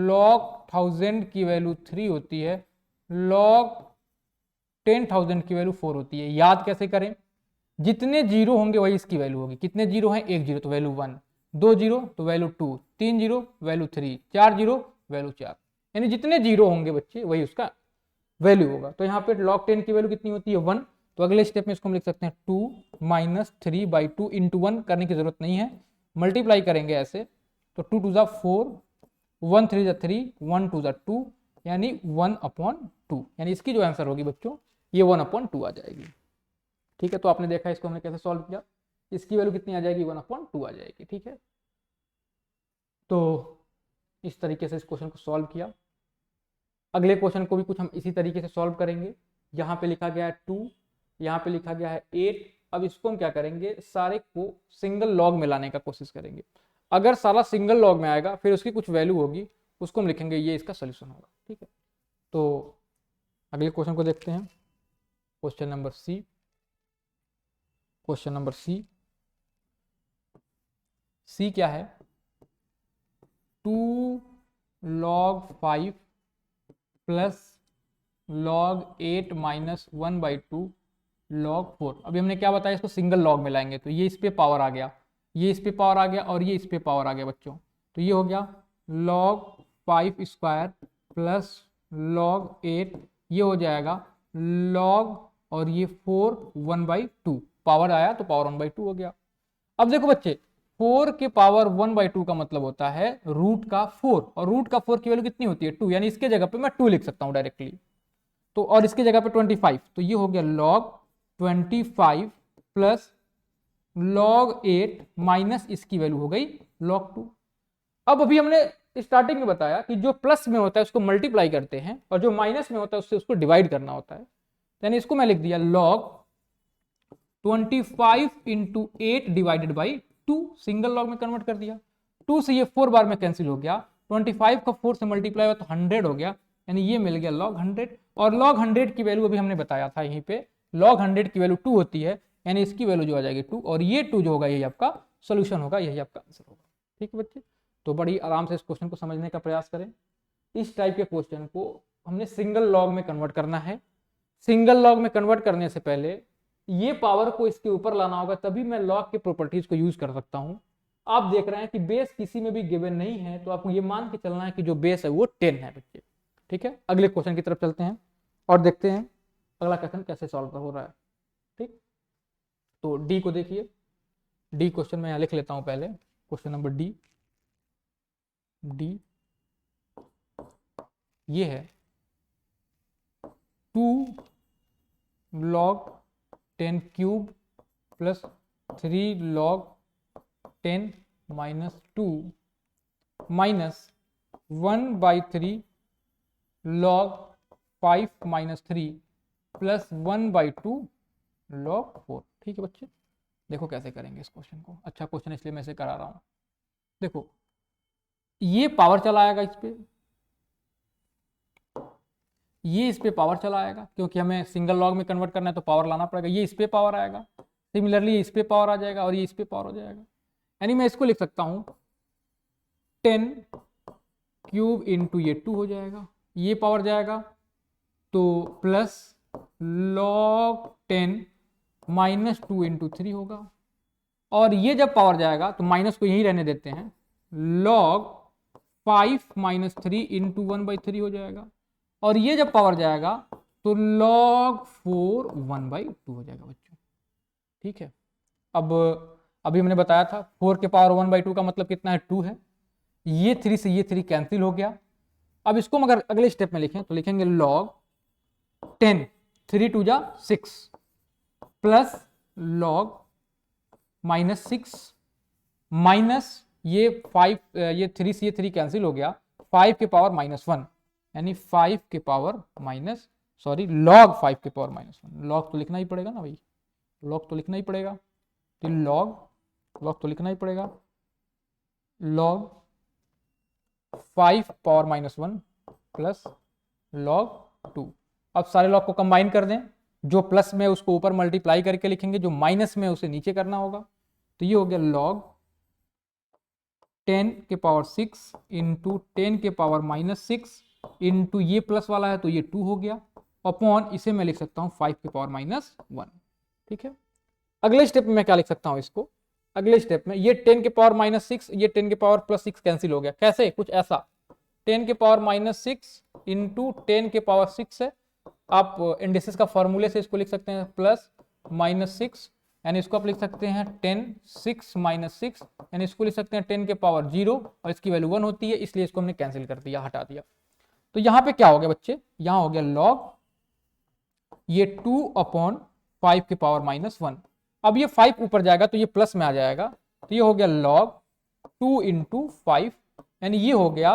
log 1000 की वैल्यू 3 होती है, log 10,000 की वैल्यू 4 होती है। याद कैसे करें, जितने जीरो होंगे वही इसकी वैल्यू होगी। कितने जीरो हैं, 1 जीरो तो वैल्यू 1, 2 जीरो तो value 2, 3 zero value 3, 4 zero value 4, यानी जितने जीरो होंगे बच्चे वही उसका वैल्यू होगा। तो यहाँ पे log 10 की वैल्यू कितनी होती है, 1। तो अगले स्टेप में इसको हम लिख सकते हैं 2 - 3/2 × 1 करने की जरूरत नहीं है, मल्टीप्लाई करेंगे ऐसे, तो 2 2 4, 1 3 3, 1 2 2, यानी 1/2, यानी इसकी जो आंसर होगी बच्चों ये 1/2 आ जाएगी, ठीक है। तो आपने देखा इसको हमने कैसे सॉल्व किया, इसकी वैल्यू कितनी आ जाएगी, 1/2 आ जाएगी, ठीक है। तो इस तरीके से इस क्वेश्चन को सॉल्व किया। अगले क्वेश्चन को भी कुछ हम इसी तरीके से सॉल्व करेंगे। यहाँ पे लिखा गया है 2, यहाँ पे लिखा गया है 8। अब इसको हम क्या करेंगे, सारे को सिंगल लॉग में लाने का कोशिश करेंगे। अगर सारा सिंगल लॉग में आएगा फिर उसकी कुछ वैल्यू होगी, उसको हम लिखेंगे ये इसका सोल्यूशन होगा, ठीक है। तो अगले क्वेश्चन को देखते हैं, question number C. Question number C क्या है, 2 log 5 + log 8 - 1/2 log 4। अभी हमने क्या बताया, इसको सिंगल लॉग में लाएंगे, तो ये इस पे पावर आ गया, ये इस पे पावर आ गया, और ये इस पे पावर आ गया बच्चों। तो ये हो गया log 5 स्क्वायर + log 8, ये हो जाएगा log, और ये 4 1/2, पावर आया तो पावर 1/2 हो गया। अब देखो बच्चे, 4 के पावर 1/2 का मतलब होता है रूट का 4, और रूट का 4 की वैल्यू कितनी होती है, 2, यानी इसके जगह पे मैं 2 लिख सकता हूं डायरेक्टली। तो और इसके जगह पे 25, तो ये हो गया log 25 + log 8 माइनस इसकी वैल्यू हो गई log 2। अब अभी हमने स्टार्टिंग में बताया कि जो प्लस में होता है उसको मल्टीप्लाई करते हैं, और जो माइनस में होता है उससे उसको डिवाइड करना होता है। यानी इसको मैं लिख दिया log 25 × 8 divided by 2, single log में कन्वर्ट कर दिया। 2 से ये 4 बार में कैंसिल हो गया, 25 का 4 से मल्टीप्लाई हुआ तो 100 हो गया, यानी ये मिल गया log 100। और log 100 की वैल्यू अभी हमने बताया था यहीं पे, log 100 की वैल्यू 2 होती है, यानी इसकी वैल्यू जो आ जाएगी 2, और ये 2 जो होगा यही आपका सोल्यूशन होगा, यही आपका आंसर होगा, ठीक है बच्चे। तो बड़ी आराम से इस क्वेश्चन को समझने का प्रयास करें। इस टाइप के क्वेश्चन को हमने सिंगल लॉग में कन्वर्ट करना है। सिंगल लॉग में कन्वर्ट करने से पहले ये पावर को इसके ऊपर लाना होगा, तभी मैं लॉग के प्रॉपर्टीज को यूज कर सकता हूं। आप देख रहे हैं कि बेस किसी में भी गिवन नहीं है, तो आपको ये मान के चलना है कि जो बेस है वो 10 है बच्चे, ठीक है। अगले क्वेश्चन की तरफ चलते हैं और देखते हैं अगला क्वेश्चन कैसे सॉल्व हो रहा है, ठीक। तो डी को देखिए, डी क्वेश्चन में यहां लिख लेता हूं पहले, क्वेश्चन नंबर डी ये है 2 log 10 cube + 3 log 10 - 2 minus 1/3 log 5 - 3 + 1/2 log 4, ठीक है बच्चे। देखो कैसे करेंगे इस क्वेश्चन को, अच्छा क्वेश्चन इसलिए मैं इसे करा रहा हूं। देखो ये पावर चला आएगा इस पे, ये इस पे पावर चला आएगा, क्योंकि हमें सिंगल लॉग में कन्वर्ट करना है तो पावर लाना पड़ेगा, ये इस पे पावर आएगा, सिमिलरली इस पे पावर आ जाएगा, और ये इस पे पावर हो जाएगा। यानी मैं इसको लिख सकता हूं 10 क्यूब × ये 2 हो जाएगा, ये पावर जाएगा तो प्लस log 10 - 2 × 3 होगा, और ये जब पावर जाएगा तो माइनस को यहीं रहने देते हैं, log 5 माइनस 3 इंटू 1/3 हो जाएगा, और ये जब पावर जाएगा तो log 4 1/2 हो जाएगा बच्चों। ठीक है, अब अभी हमने बताया था 4 के पावर 1/2 का मतलब कितना है, 2 है। ये 3 से ये 3 कैंसिल हो गया। अब इसको हम अगर अगले स्टेप में लिखें तो लिखेंगे log 10, 3 2 जा 6 प्लस log -6 माइनस ये 5, ये 3 से ये 3 कैंसिल हो गया, 5 के पावर -1, यानी 5 के पावर log 5 के पावर -1। log तो लिखना ही पड़ेगा ना भाई, log तो लिखना ही पड़ेगा, तो log तो लिखना ही पड़ेगा, log 5 पावर -1 प्लस log 2। अब सारे log को कंबाइन कर दें, जो प्लस में उसको ऊपर मल्टीप्लाई करके लिखेंगे, जो माइनस में उसे नीचे करना होगा। तो ये हो गया log 10 के पावर 6 इंटू 10 के पावर -6 इंटू ये प्लस वाला है तो ये 2 हो गया, अपॉन इसे मैं लिख सकता हूं 5 के पावर -1। ठीक है, अगले स्टेप में मैं क्या लिख सकता हूं इसको, अगले स्टेप में ये 10 के पावर -6, ये 10 के पावर +6 कैंसिल हो गया, कैसे, कुछ ऐसा, 10 के पावर -6 इंटू 10 के पावर 6 है, आप इंडिसेस का फॉर्मूले से इसको लिख सकते हैं प्लस -6, यानी इसको आप लिख सकते हैं 10 6 -6, यानी इसको लिख सकते हैं 10 के पावर 0, और इसकी वैल्यू 1 होती है, इसलिए इसको हमने कैंसिल कर दिया, हटा दिया। तो यहां पे क्या हो गया बच्चे, यहां हो गया log ये 2 अपॉन 5 के पावर -1। अब ये 5 ऊपर जाएगा तो ये प्लस में आ जाएगा, तो ये हो गया log 2 इंटू 5, यानी ये हो गया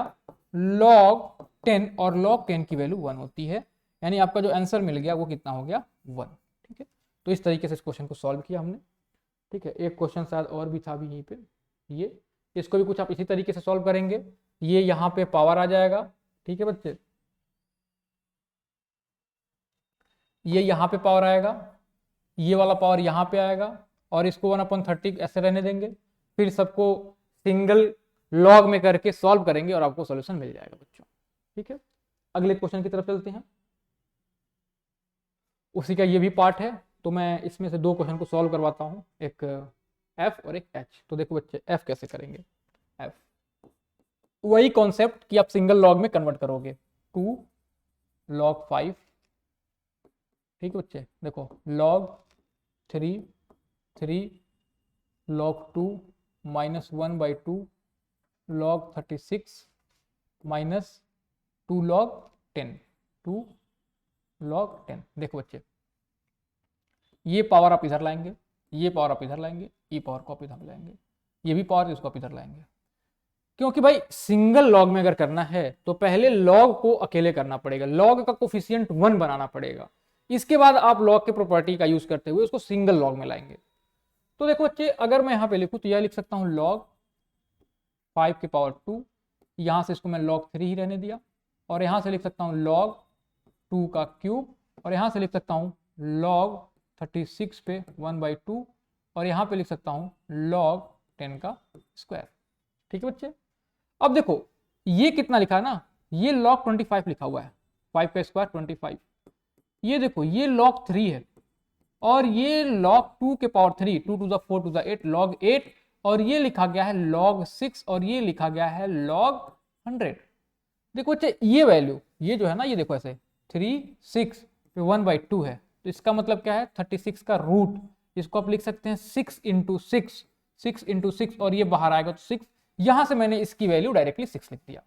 log 10, और log 10 की वैल्यू 1 होती है, यानी आपका जो आंसर मिल गया वो कितना हो गया, 1। ठीक है, तो इस तरीके से इस क्वेश्चन को सॉल्व किया हमने। ठीक है, एक क्वेश्चन शायद और भी था अभी यहीं पे, ये इसको भी कुछ आप इसी तरीके से सॉल्व करेंगे। ये यहाँ पे पावर आ जाएगा, ठीक है बच्चे, ये यहाँ पे पावर आएगा, ये वाला पावर यहाँ पे आएगा, और इसको 1/30 ऐसे रहने देंगे, फिर सबको सिंगल लॉग में करके सॉल्व करेंगे और आपको सॉल्यूशन मिल जाएगा बच्चों। ठीक है, अगले क्वेश्चन की तरफ चलते हैं, उसी का ये भी पार्ट है, तो मैं इसमें से 2 क्वेश्चन को सॉल्व करवाता हूं, एक एफ और एक एच। तो देखो बच्चे, एफ कैसे करेंगे, एफ वही कॉन्सेप्ट कि आप सिंगल लॉग में कन्वर्ट करोगे, 2 log 5। ठीक है बच्चे, देखो log 3 3 log 2 -1/2 log 36 minus 2 log 10 2 log 10। देखो बच्चे, ये पावर आप इधर लाएंगे, ये पावर आप इधर लाएंगे, ये पावर को आप इधर लाएंगे, ये भी पावर इसको आप इधर लाएंगे, क्योंकि भाई सिंगल लॉग में अगर करना है तो पहले लॉग को अकेले करना पड़ेगा, लॉग का कोफिशिएंट 1 बनाना पड़ेगा, इसके बाद आप लॉग के प्रॉपर्टी का यूज करते हुए उसको सिंगल लॉग में लाएंगे। तो देखो बच्चे, अगर मैं यहां पे लिखूं तो यह लिख सकता हूं log 5 के पावर 2, यहां से इसको मैं log 3 ही रहने दिया, और यहां से लिख सकता हूं log 2 का क्यूब, और यहां से लिख सकता हूं log 36 पे 1/2, और यहां पे लिख सकता हूं log 10 का स्क्वायर। ठीक है बच्चे, अब देखो ये कितना लिखा है ना, ये log 25 लिखा हुआ है, 5 का स्क्वायर 25, ये देखो ये log 3 है, और ये log 2 के power 3, 2 to the 4 to the 8 log 8, और ये लिखा गया है log 6, और ये लिखा गया है log 100। देखो बच्चे, ये वैल्यू, ये जो है ना, ये देखो ऐसे 3 6 पे 1/2 है, तो इसका मतलब क्या है, 36 का रूट, इसको आप लिख सकते हैं 6 इंटू 6, और ये बाहर आएगा तो 6, यहां से मैंने इसकी वैल्यू डायरेक्टली 6 लिख दिया।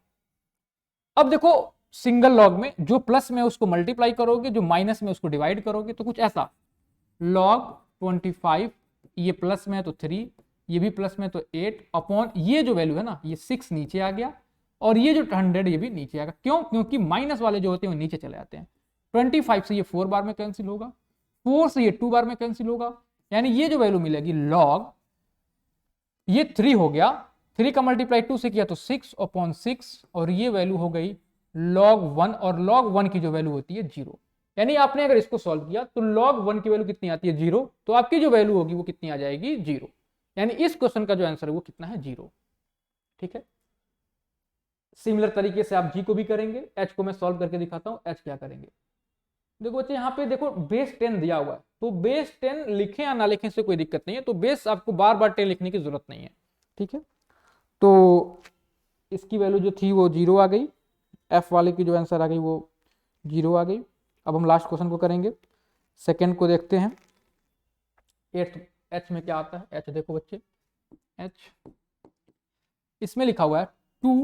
अब देखो सिंगल लॉग में जो प्लस में उसको मल्टीप्लाई करोगे, जो माइनस में उसको डिवाइड करोगे, तो कुछ ऐसा log 25, ये प्लस में है तो 3, ये भी प्लस में तो 8, अपॉन ये जो वैल्यू है ना, ये 6 नीचे आ गया, और ये जो 100 ये भी नीचे आएगा। क्यों, क्योंकि माइनस वाले जो होते हैं वो नीचे चले जाते हैं। 25 से ये 4 बार में कैंसिल होगा, 4 से ये 2 बार में कैंसिल होगा, यानी ये जो वैल्यू मिलेगी log, ये 3 हो गया, 3 का मल्टीप्लाई 2 से किया तो 6/6, और ये वैल्यू हो गई log 1, और log 1 की जो वैल्यू होती है 0, यानी आपने अगर इसको सॉल्व किया तो log 1 की वैल्यू कितनी आती है, 0, तो आपकी जो वैल्यू होगी वो कितनी आ जाएगी, 0, यानी इस क्वेश्चन का जो आंसर है वो कितना है, 0। ठीक है, सिमिलर तरीके से आप जी को भी करेंगे, एच को मैं सॉल्व करके दिखाता हूं, एच क्या करेंगे। देखो बच्चे, यहाँ पे देखो बेस 10 दिया हुआ है, तो बेस 10 लिखें या ना लिखें से कोई दिक्कत नहीं है, तो बेस आपको बार बार 10 लिखने की जरूरत नहीं है। ठीक है, तो इसकी वैल्यू जो थी वो 0 आ गई, एफ वाले की जो आंसर आ गई वो 0 आ गई। अब हम लास्ट क्वेश्चन को करेंगे, सेकेंड को देखते हैं। एट एच में क्या आता है, एच देखो बच्चे, एच इसमें लिखा हुआ है 2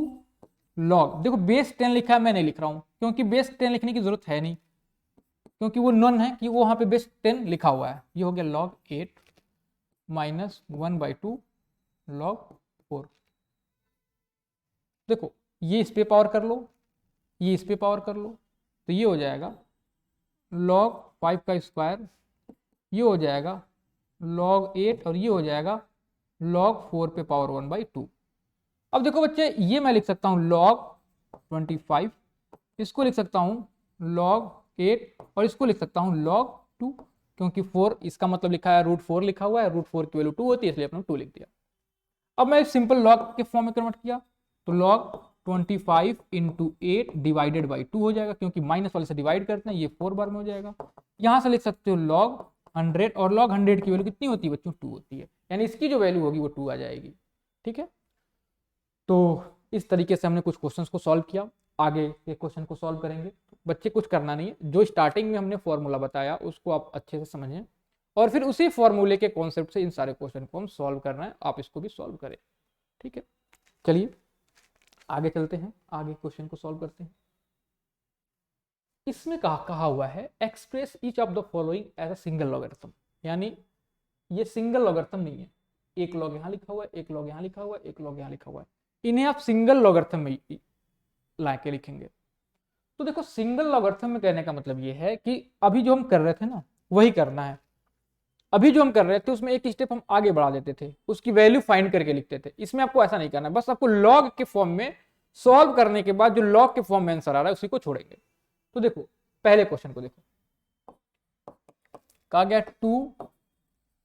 लॉग, देखो बेस 10 लिखा है, मैं नहीं लिख रहा हूं क्योंकि बेस 10 लिखने की जरूरत है नहीं, क्योंकि वो नॉन है कि वो वहां पे बेस 10 लिखा हुआ है। ये हो गया लॉग 8 माइनस 1/2 लॉग 4। देखो ये इस पे पावर कर लो, ये इस पे पावर कर लो, तो ये हो जाएगा log 5 का स्क्वायर, ये हो जाएगा log 8 और ये हो जाएगा log 4 पे पावर 1/2। अब देखो बच्चे ये मैं लिख सकता हूं log 25, इसको लिख सकता हूं log 8 और इसको लिख सकता हूं log 2, क्योंकि 4 इसका मतलब लिखा है √4 लिखा हुआ है, √4 की वैल्यू 2 होती है इसलिए अपने 2 लिख दिया। अब मैं सिंपल लॉग के फॉर्म में कन्वर्ट किया तो log 25 इंटू 8 डिवाइडेड बाई 2 हो जाएगा, क्योंकि माइनस वाले से डिवाइड करते हैं, ये 4 बार में हो जाएगा। यहां से लिख सकते हो log 100, और log 100 की वैल्यू कितनी होती है बच्चों, 2 होती है, यानी इसकी जो वैल्यू होगी वो 2 आ जाएगी। ठीक है, तो इस तरीके से हमने कुछ क्वेश्चंस को सॉल्व किया। आगे के क्वेश्चन को सॉल्व करेंगे, बच्चे कुछ करना नहीं है, जो स्टार्टिंग में हमने फॉर्मूला बताया उसको आप अच्छे से समझें और फिर उसी फॉर्मूले के कॉन्सेप्ट से इन सारे क्वेश्चन को हम सॉल्व करना है, आप इसको भी सॉल्व करें। ठीक है, चलिए आगे चलते हैं, आगे क्वेश्चन को सॉल्व करते हैं। इसमें कहा हुआ है express each of the following as a single logarithm, यानी ये सिंगल लॉगरिथम नहीं है, एक लॉग यहां लिखा हुआ है, एक लॉग यहां लिखा हुआ है, एक लॉग यहां लिखा हुआ है, इन्हें आप सिंगल लॉगरिथम में ला के लिखेंगे। तो देखो सिंगल लॉगरिथम में कहने का मतलब ये है कि अभी जो हम कर रहे थे ना वही करना है, अभी जो हम कर रहे थे उसमें एक स्टेप हम आगे बढ़ा देते थे, उसकी वैल्यू फाइंड करके लिखते थे। इसमें आपको ऐसा नहीं करना है, बस आपको लॉग के फॉर्म में सॉल्व करने के बाद जो लॉग के फॉर्म में आंसर आ रहा है उसी को छोड़ेंगे। तो देखो पहले क्वेश्चन को देखो, कहा गया 2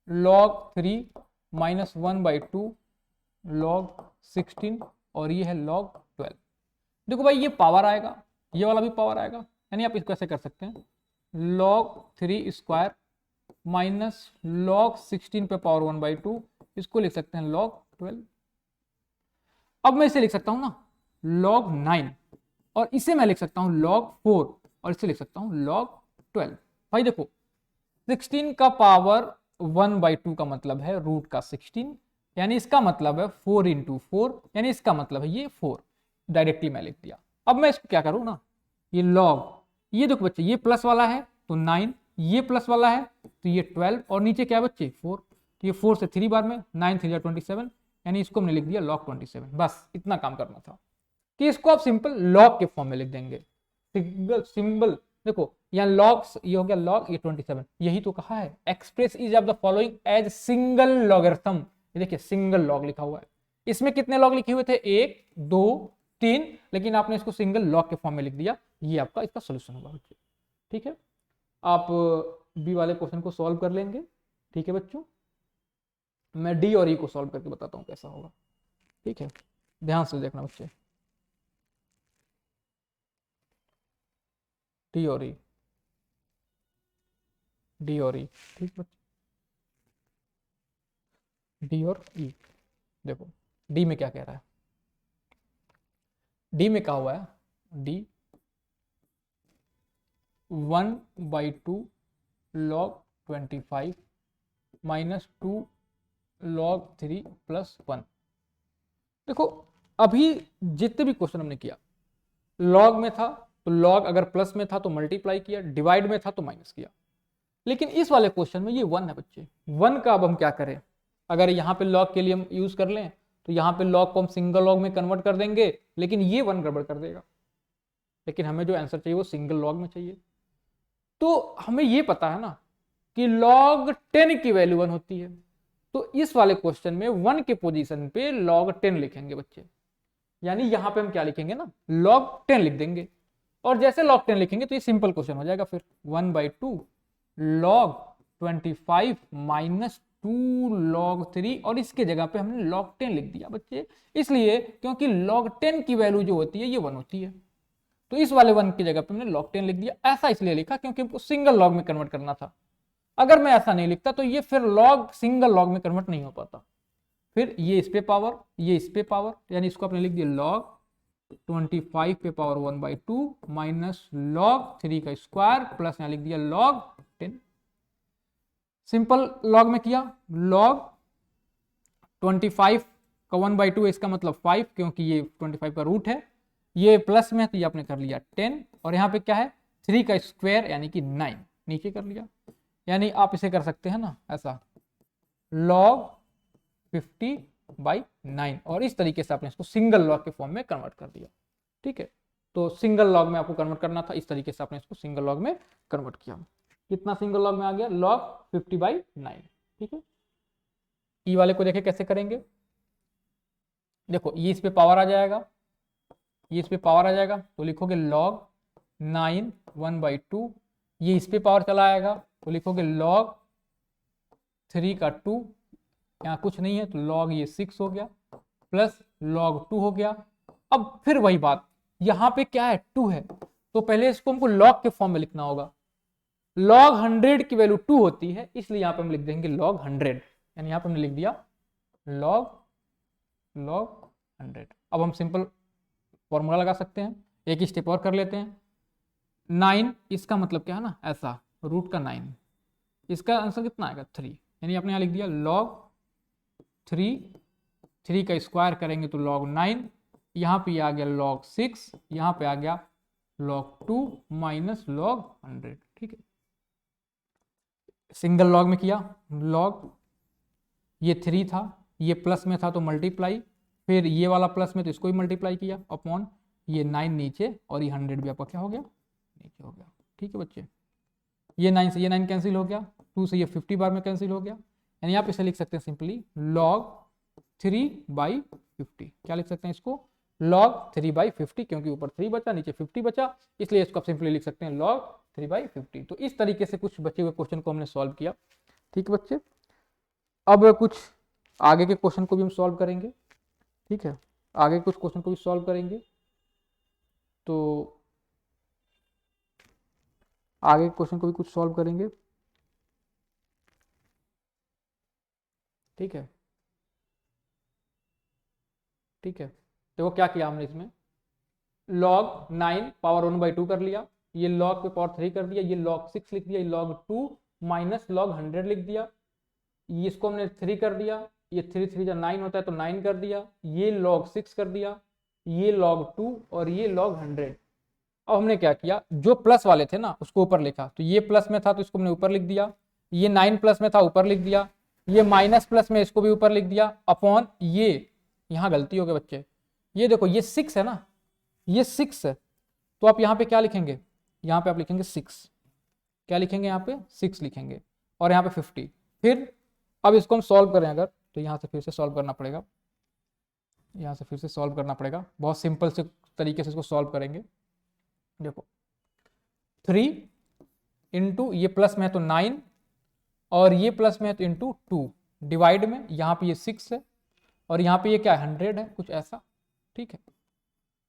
log 3 माइनस 1/2 log 16 और ये है log 12। देखो भाई ये पावर आएगा, ये वाला भी पावर आएगा, यानी आप इसको ऐसे कर सकते हैं log 3 स्क्वायर माइनस log 16 पे पावर 1/2, इसको लिख सकते हैं log 12। अब मैं इसे लिख सकता हूं ना log 9 और इसे मैं लिख सकता हूं log 4 और इसे लिख सकता हूं log 12। भाई देखो 16 का पावर 1/2 का मतलब है रूट का 16, यानी इसका मतलब है 4 इंटू 4, यानी इसका मतलब है ये 4, डायरेक्टली मैं लिख दिया। अब मैं इसको क्या करूं ना, ये log, ये देखो बच्चे ये प्लस वाला है तो 9, ये प्लस वाला है तो ये 12 और नीचे क्या है बच्चे 4, तो ये 4 से 3 बार में 9 3 27, यानी इसको हमने लिख दिया log 27। बस इतना काम करना था कि इसको आप सिंपल log के फॉर्म में लिख देंगे। सिंगल सिंबल देखो यहाँ लॉग, ये हो गया लॉग, ये 27, यही तो कहा है express is of the following as single logarithm. ये देखिए सिंगल लॉग लिखा हुआ है, इसमें कितने लॉग लिखे हुए थे 1 2 3, लेकिन आपने इसको सिंगल लॉग के फॉर्म में लिख दिया, ये आपका इसका सोल्यूशन होगा बच्चों। ठीक है, आप बी वाले क्वेश्चन को सॉल्व कर लेंगे। ठीक है बच्चों, मैं डी और ई को सॉल्व करके बताता हूँ कैसा होगा। ठीक है, ध्यान से देखना बच्चे, डी और ई, डी और ई। ठीक बच्चे, डी और ई, देखो डी में क्या कह रहा है, डी में कहा हुआ है D 1/2 log 25 minus 2 log 3 plus 1। देखो अभी जितने भी क्वेश्चन हमने किया लॉग में था तो लॉग, अगर प्लस में था तो मल्टीप्लाई किया, डिवाइड में था तो माइनस किया, लेकिन इस वाले क्वेश्चन में ये 1 है बच्चे। 1 का अब हम क्या करें, अगर यहाँ पे लॉग के लिए हम यूज कर लें तो यहाँ पे लॉग को हम सिंगल लॉग में कन्वर्ट कर देंगे, लेकिन ये 1 गड़बड़ कर देगा, लेकिन हमें जो आंसर चाहिए वो सिंगल लॉग में चाहिए। तो हमें ये पता है ना कि log 10 की वैल्यू 1 होती है, तो इस वाले क्वेश्चन में 1 के पोजीशन पे log 10 लिखेंगे बच्चे, यानी यहां पे हम क्या लिखेंगे ना log 10 लिख देंगे, और जैसे log 10 लिखेंगे तो ये सिंपल क्वेश्चन हो जाएगा फिर 1/2 log 25 माइनस 2 log 3, और इसके जगह पे हमने log 10 लिख दिया बच्चे, इसलिए क्योंकि log 10 की वैल्यू जो होती है ये 1 होती है, तो इस वाले 1 की जगह पे हमने log 10 लिख दिया। ऐसा इसलिए लिखा क्योंकि हमको सिंगल लॉग में कन्वर्ट करना था, अगर मैं ऐसा नहीं लिखता तो ये फिर लॉग सिंगल लॉग में कन्वर्ट नहीं हो पाता। फिर ये इस पे पावर, ये इस पे पावर, यानी इसको आपने लिख दिया लॉग 25 पे पावर 1/2 माइनस लॉग 3 का स्क्वायर प्लस यहाँ लिख दिया लॉग 10। सिंपल लॉग में किया, लॉग 25 का 1/2 इसका मतलब 5, क्योंकि ये 25 का रूट है, ये प्लस में है तो ये आपने कर लिया 10, और यहाँ पे क्या है 3 का स्क्वायर यानी कि 9 नीचे कर लिया। यानी आप इसे कर सकते हैं ना ऐसा log 50/9, और इस तरीके से आपने इसको सिंगल लॉग के फॉर्म में कन्वर्ट कर दिया। ठीक है, तो सिंगल लॉग में आपको कन्वर्ट करना था, इस तरीके से आपने इसको सिंगल लॉग में कन्वर्ट किया। कितना सिंगल लॉग में आ गया, log 50/9। ठीक है, ई वाले को देखें कैसे करेंगे। देखो ये इस पे पावर आ जाएगा, ये इस पे पावर आ जाएगा, तो लिखोगे log 9 1/2, ये इस पे पावर चला आएगा तो लिखोगे log 3 का 2, यहाँ कुछ नहीं है तो log ये 6 हो गया, प्लस log 2 हो गया। अब फिर वही बात, यहाँ पे क्या है 2 है, तो पहले इसको हमको log के फॉर्म में लिखना होगा। log 100 की वैल्यू 2 होती है, इसलिए यहाँ पे हम लिख देंगे log 100, यानी यहाँ पे हमने लिख दिया log 100। अब हम सिंपल फॉर्मूला लगा सकते हैं, एक ही स्टेप और कर लेते हैं। 9 इसका मतलब क्या है ना ऐसा रूट का 9, इसका आंसर कितना आएगा 3, यानी आपने यहाँ लिख दिया log 3 का स्क्वायर करेंगे तो log 9, यहाँ पे आ गया log 6, यहाँ पे आ गया log 2 माइनस log 100। ठीक है, सिंगल लॉग में किया, लॉग ये 3 था, ये प्लस में था तो मल्टीप्लाई, फिर ये वाला प्लस में तो इसको भी मल्टीप्लाई किया अपॉन ये 9 नीचे, और ये 100 भी आपका क्या हो गया नीचे हो गया। ठीक है बच्चे, ये 9 से ये 9 कैंसिल हो गया, 2 से ये 50 बार में कैंसिल हो गया, यानी आप इसे लिख सकते हैं सिंपली log 3/50। क्या लिख सकते हैं इसको, log 3/50, क्योंकि ऊपर 3 बचा नीचे 50 बचा, इसलिए इसको आप सिंपली लिख सकते हैं log 3/50। तो इस तरीके से कुछ बचे हुए क्वेश्चन को हमने सॉल्व किया। ठीक है बच्चे, अब कुछ आगे के क्वेश्चन को भी हम सॉल्व करेंगे। ठीक है, आगे कुछ क्वेश्चन को भी सॉल्व करेंगे, तो आगे क्वेश्चन को भी कुछ सॉल्व करेंगे। ठीक है, ठीक है, देखो क्या किया हमने इसमें, log 9 पावर 1/2 कर लिया, ये log पे पावर 3 कर दिया, ये log 6 लिख दिया, ये log 2 माइनस log 100 लिख दिया, ये इसको हमने 3 कर दिया, ये 3 3 जब 9 होता है तो 9 कर दिया, ये log 6 कर दिया, ये log 2 और ये log 100। अब हमने क्या किया, जो प्लस वाले थे ना उसको ऊपर लिखा, तो ये प्लस में था तो इसको हमने ऊपर लिख दिया, ये 9 प्लस में था ऊपर लिख दिया, ये माइनस प्लस में इसको भी ऊपर लिख दिया अपॉन ये, यहाँ गलती हो गई बच्चे, ये देखो ये 6 है ना, ये 6 है, तो आप यहाँ पे क्या लिखेंगे, यहाँ पे आप लिखेंगे 6, क्या लिखेंगे यहाँ पे 6 लिखेंगे, और यहाँ पे 50। फिर अब इसको हम सॉल्व करें अगर, तो यहाँ से फिर से सॉल्व करना पड़ेगा, यहाँ से फिर से सॉल्व करना पड़ेगा, बहुत सिंपल से तरीके से इसको सॉल्व करेंगे। देखो 3 इंटू ये प्लस में है तो 9, और ये प्लस में है तो इंटू 2, डिवाइड में यहाँ पे ये 6 है, और यहाँ पे ये क्या है 100 है कुछ ऐसा। ठीक है,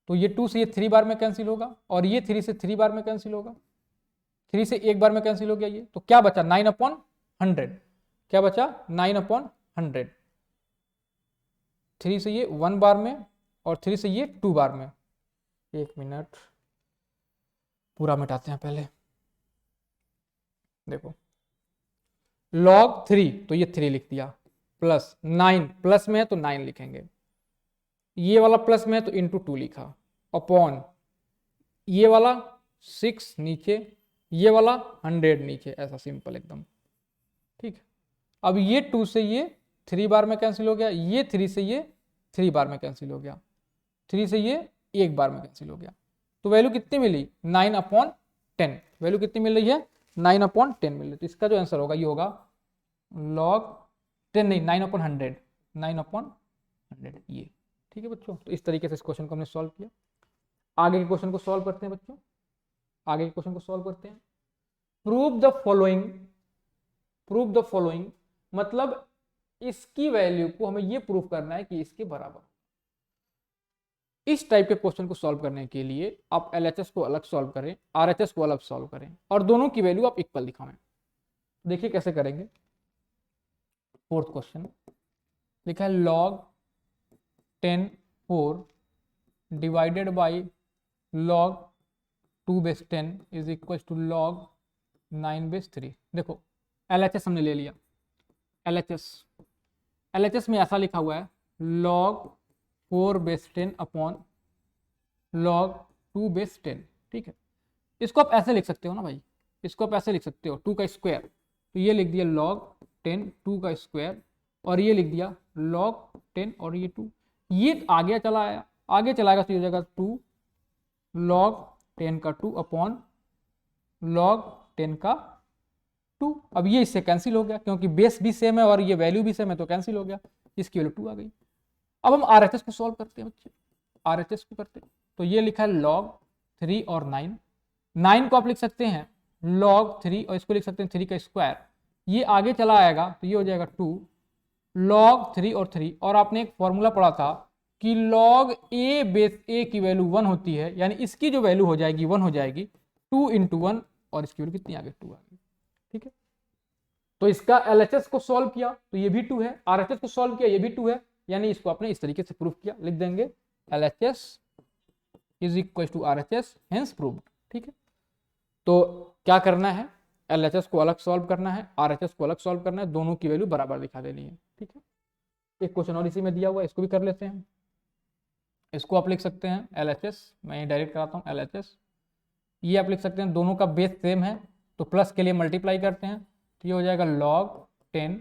तो ये 2 से ये 3 बार में कैंसिल होगा, और ये 3 से 3 बार में कैंसिल होगा, 3 से एक बार में कैंसिल हो गया ये, तो क्या बचा 9/100, क्या बचा 9/100, 3 से ये 1 बार में और 3 से ये 2 बार में। एक मिनट पूरा मिटाते हैं पहले, देखो log 3 तो ये 3 लिख दिया, प्लस 9 प्लस में है तो 9 लिखेंगे, ये वाला प्लस में है तो इंटू 2 लिखा, अपॉन ये वाला 6 नीचे, ये वाला 100 नीचे, ऐसा सिंपल एकदम। ठीक है, अब ये 2 से ये 3 बार में कैंसिल हो गया, ये 3 से ये 3 बार में कैंसिल हो गया, 3 से ये एक बार में कैंसिल हो गया, तो वैल्यू कितनी मिली 9/10, वैल्यू कितनी मिल रही है 9/10 मिल रही है। तो इसका जो आंसर होगा ये होगा log 10 नहीं 9/100, 9/100 ये। ठीक है बच्चों, तो इस तरीके से इस क्वेश्चन को हमने सॉल्व किया। आगे के क्वेश्चन को सॉल्व करते हैं बच्चों, आगे के क्वेश्चन को सॉल्व करते हैं। Prove the following, prove the following मतलब इसकी वैल्यू को हमें ये प्रूव करना है कि इसके बराबर। इस टाइप के क्वेश्चन को सॉल्व करने के लिए आप LHS को अलग सॉल्व करें, RHS को अलग सॉल्व करें, और दोनों की वैल्यू आप इक्वल दिखाएं। देखिए कैसे करेंगे। फोर्थ क्वेश्चन, लिखा है log 10 4 divided by log 2 base 10 is equal to log 9 base 3। देखो LHS हमने ले लिया, LHS में ऐसा लिखा हुआ है log 4 base 10 upon log 2 base 10। ठीक है, इसको आप ऐसे लिख सकते हो ना भाई, इसको आप ऐसे लिख सकते हो 2 का स्क्वायर, तो ये लिख दिया log 10 2 का स्क्वायर, और ये लिख दिया log 10 और ये 2, ये आगे चला आया, आगे चलाएगा तो ये हो जाएगा 2 log 10 का 2 अपॉन log 10 का 2। अब ये इससे कैंसिल हो गया क्योंकि बेस भी सेम है और ये वैल्यू भी सेम है, तो कैंसिल हो गया, इसकी वैल्यू 2 आ गई। अब हम RHS को सॉल्व करते हैं बच्चे, RHS को करते हैं, तो ये लिखा है log 3 और 9, 9 को आप लिख सकते हैं log 3 और इसको लिख सकते हैं 3 का स्क्वायर, ये आगे चला आएगा तो ये हो जाएगा 2 log 3 और 3, और आपने एक फॉर्मूला पढ़ा था कि log a बेस a की वैल्यू 1 होती है, यानी इसकी जो वैल्यू हो जाएगी 1 हो जाएगी, 2 इंटू 1, और इसकी वैल्यू कितनी आ गई 2 आ गई। ठीक है, तो इसका LHS को सॉल्व किया तो ये भी 2 है, RHS को सॉल्व किया ये भी 2 है, यानी इसको आपने इस तरीके से प्रूफ किया, लिख देंगे LHS is equal to RHS hence proved. ठीक है, तो क्या करना है, LHS को अलग सॉल्व करना है, RHS को अलग सॉल्व करना है, दोनों की वैल्यू बराबर दिखा देनी है। ठीक है, एक क्वेश्चन और इसी में दिया हुआ है, इसको भी कर लेते हैं। इसको आप लिख सकते हैं LHS, मैं डायरेक्ट कराता हूँ LHS, ये आप लिख सकते हैं दोनों का बेस सेम है तो प्लस के लिए मल्टीप्लाई करते हैं, तो ये हो जाएगा log 10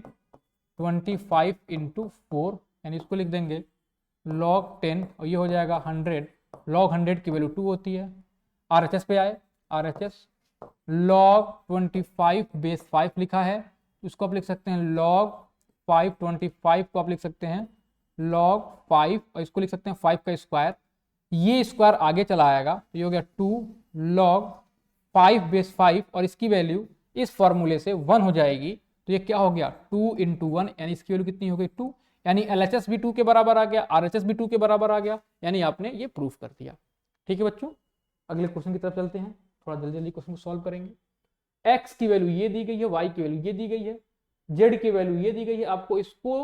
25 इंटू 4, यानी इसको लिख देंगे log 10 और ये हो जाएगा 100, log 100 की वैल्यू 2 होती है। RHS पे आए, RHS log 25 बेस 5 लिखा है, इसको आप लिख सकते हैं log 5 25 को आप लिख सकते हैं log 5 और इसको लिख सकते हैं 5 का स्क्वायर, ये स्क्वायर आगे चला आएगा तो ये हो गया 2 log 5 बेस 5, और इसकी वैल्यू इस फॉर्मूले से 1 हो जाएगी, तो ये क्या हो गया 2 इंटू 1, यानी इसकी वैल्यू कितनी हो गई 2, यानी LHS भी 2 के बराबर आ गया, RHS भी 2 के बराबर आ गया, यानी आपने ये प्रूफ कर दिया। ठीक है बच्चों, अगले क्वेश्चन की तरफ चलते हैं, थोड़ा जल्दी जल्दी क्वेश्चन को सॉल्व करेंगे। x की वैल्यू ये दी गई है, y की वैल्यू ये दी गई है, z की वैल्यू ये दी गई है, आपको इसको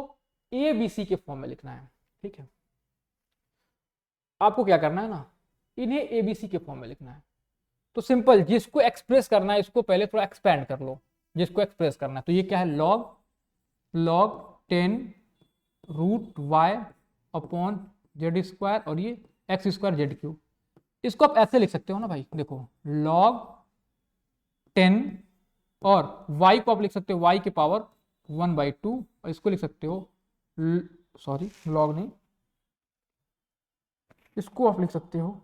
ABC के फॉर्म में लिखना है। ठीक है, आपको क्या करना है ना, इन्हें ABC के फॉर्म में लिखना है, तो सिंपल, जिसको एक्सप्रेस करना है इसको पहले थोड़ा एक्सपेंड कर लो, जिसको एक्सप्रेस करना है, तो ये क्या है log 10 root y upon Z square, और ये एक्स स्क्वायर जेड क्यूब, इसको आप ऐसे लिख सकते हो ना भाई, देखो log 10 और y को आप लिख सकते हो y के पावर 1/2, और इसको लिख सकते हो सॉरी log नहीं, इसको आप लिख सकते हो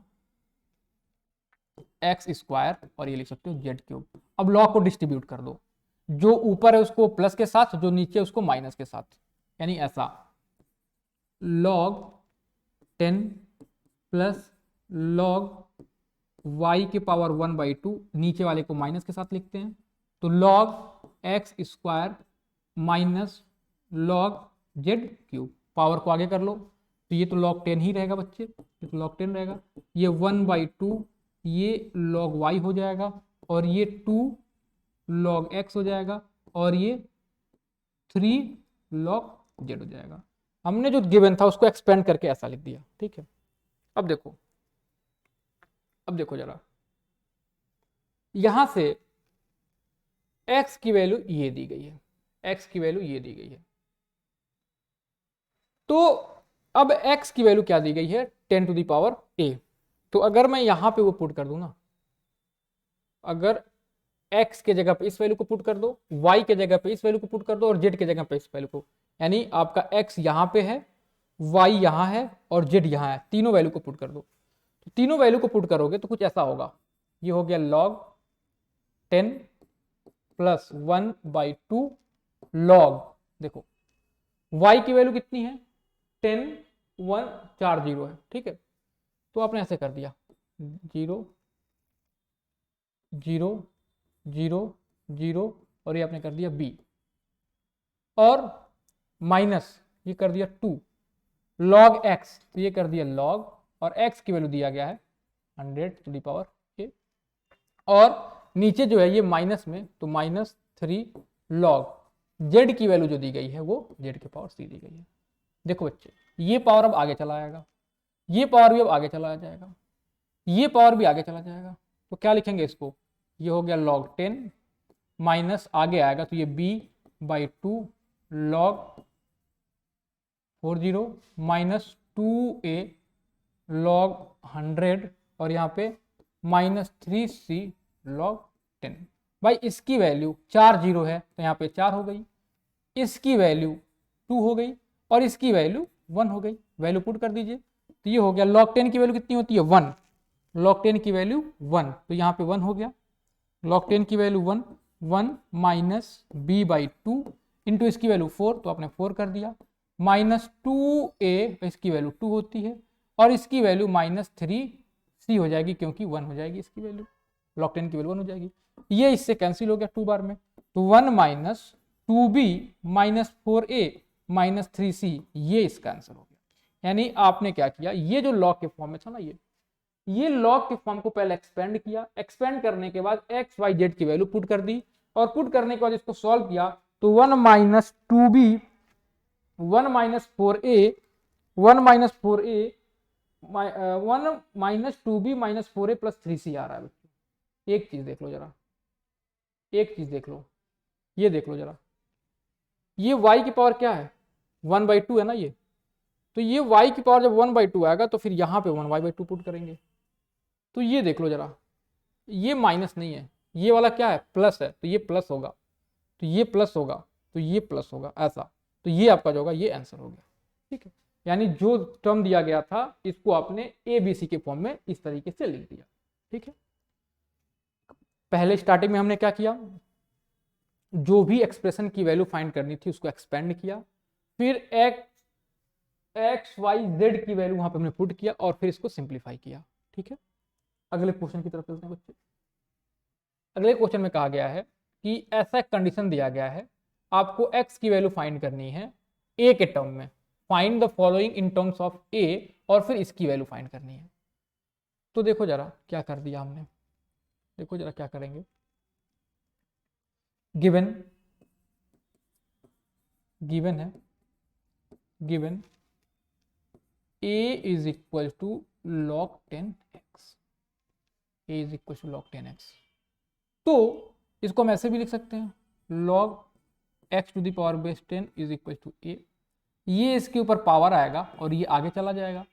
एक्स स्क्वायर, और ये लिख सकते हो जेड क्यूब। अब log को डिस्ट्रीब्यूट कर दो, जो ऊपर है उसको प्लस के साथ, जो नीचे है उसको माइनस के साथ, यानी ऐसा log 10 प्लस log y के पावर 1/2, नीचे वाले को माइनस के साथ लिखते हैं, तो log x square minus log Z cube, power को आगे कर लो, तो ये तो log 10 ही रहेगा बच्चे, ये तो log 10 रहेगा, ये 1/2 ये log y हो जाएगा, और ये 2 log x हो जाएगा, और ये 3 log z हो जाएगा। हमने जो गिवन था उसको एक्सपेंड करके ऐसा लिख दिया। ठीक है, अब देखो जरा, यहां से x की वैल्यू ये दी गई है, x की वैल्यू ये दी गई है, तो अब x की वैल्यू क्या दी गई है 10 टू द पावर a, तो अगर मैं यहां पे वो पुट कर दूं ना, अगर x के जगह पे इस वैल्यू को पुट कर दो, y के जगह पे इस वैल्यू को पुट कर दो, और z के जगह पे इस वैल्यू को, यानी आपका x यहां पे है, y यहां है और z यहां है, तीनों वैल्यू को पुट कर दो, तो तीनों वैल्यू को पुट करोगे तो कुछ ऐसा होगा, ये हो गया log 10 प्लस 1/2 log, देखो y की वैल्यू कितनी है 10 1 4 0 है। ठीक है, तो आपने ऐसे कर दिया 0 0 0 0, और ये आपने कर दिया b, और माइनस ये कर दिया 2 log x, तो ये कर दिया log, और x की वैल्यू दिया गया है 100 टू द पावर a, और नीचे जो है ये माइनस में, तो -3 log z की वैल्यू जो दी गई है वो z के पावर c दी गई है। देखो बच्चे, ये पावर अब आगे चला आएगा, ये पावर भी अब आगे चला जाएगा, ये पावर भी आगे चला जाएगा, तो क्या लिखेंगे इसको, ये हो गया log 10 माइनस आगे आएगा तो ये b/2 log 40 minus 2a log 100 और यहाँ पे माइनस 3c log 10। भाई इसकी वैल्यू 4 जीरो है तो यहाँ पे 4 हो गई, इसकी वैल्यू 2 हो गई और इसकी वैल्यू 1 हो गई। वैल्यू पुट कर दीजिए तो ये हो गया log 10 की वैल्यू कितनी होती है 1, log 10 की वैल्यू 1 तो यहाँ पे 1 हो गया, log 10 की वैल्यू 1, 1 माइनस b/2 इंटू इसकी वैल्यू 4 तो आपने 4 कर दिया, माइनस 2a इसकी वैल्यू 2 होती है और इसकी वैल्यू माइनस 3c हो जाएगी क्योंकि 1 हो जाएगी इसकी वैल्यू, log 10 की वैल्यू 1 हो जाएगी। ये इससे कैंसिल हो गया 2 बार में, तो 1 minus 2b minus 4a minus 3c ये इसका आंसर हो गया। यानी आपने क्या किया, ये जो लॉग के फॉर्म में था ना, ये लॉग के फॉर्म को पहले एक्सपेंड किया, एक्सपेंड करने के बाद एक्स वाई जेड की वैल्यू पुट कर दी और पुट करने के बाद इसको सॉल्व किया तो 1 minus 2b 1 minus 4a 1 minus 4a 1 minus 2b minus 4a plus 3c आ रहा है बच्चों। एक चीज देख लो जरा, एक चीज देख लो, ये देख लो जरा, ये y की पावर क्या है 1/2 है ना ये, तो ये y की पावर जब 1/2 आएगा तो फिर यहाँ पे 1y/2 पुट करेंगे, तो ये देख लो जरा, ये माइनस नहीं है, ये वाला क्या है प्लस है, तो ये प्लस होगा, तो ये प्लस होगा, तो ये प्लस होगा, ऐसा, तो ये आपका जो होगा ये आंसर हो गया। ठीक है, यानी जो टर्म दिया गया था इसको आपने ABC के फॉर्म में इस तरीके से लिख दिया। ठीक है, पहले स्टार्टिंग में हमने क्या किया, जो भी एक्सप्रेशन की वैल्यू फाइंड करनी थी उसको एक्सपेंड किया, फिर एक्स वाई जेड की वैल्यू वहां पे हमने पुट किया और फिर इसको सिंप्लीफाई किया। ठीक है, अगले क्वेश्चन की तरफ चलते हैं बच्चे। अगले क्वेश्चन में कहा गया है कि ऐसा एक कंडीशन दिया गया है, आपको x की वैल्यू फाइंड करनी है a के टर्म में, find the following in terms of a और फिर इसकी वैल्यू फाइंड करनी है। तो देखो जरा क्या कर दिया हमने, देखो जरा क्या करेंगे, गिवन है, given a is equal to log 10x, a is equal to log 10x, तो इसको हम ऐसे भी लिख सकते हैं log x to the power base 10 is equal to a, ये इसके ऊपर पावर आएगा और ये आगे चला जाएगा,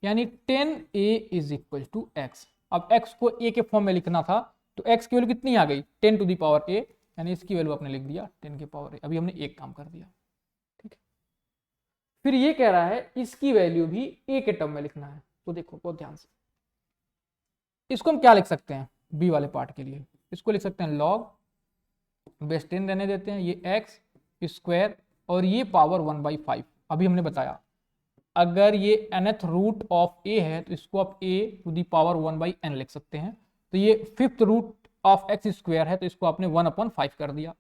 यानी 10a is equal to x। अब x को a के फॉर्म में लिखना था तो x की वैल्यू कितनी आ गई 10 टू द पावर a, यानी इसकी वैल्यू आपने लिख दिया 10 के पावर a। अभी हमने एक काम कर दिया। ठीक है, फिर ये कह रहा है इसकी वैल्यू भी a के टर्म में लिखना है, तो देखो बहुत ध्यान से, इसको हम क्या लिख सकते हैं b वाले पार्ट के लिए, इसको लिख सकते हैं log बेस 10 रहने देते हैं, ये x स्क्वायर और ये पावर 1/5। अभी हमने बताया अगर ये nth रूट ऑफ a है तो इसको आप a to the power 1/n लिख सकते हैं, तो ये 5th root of x square है तो इसको आपने 1/5 कर दिया।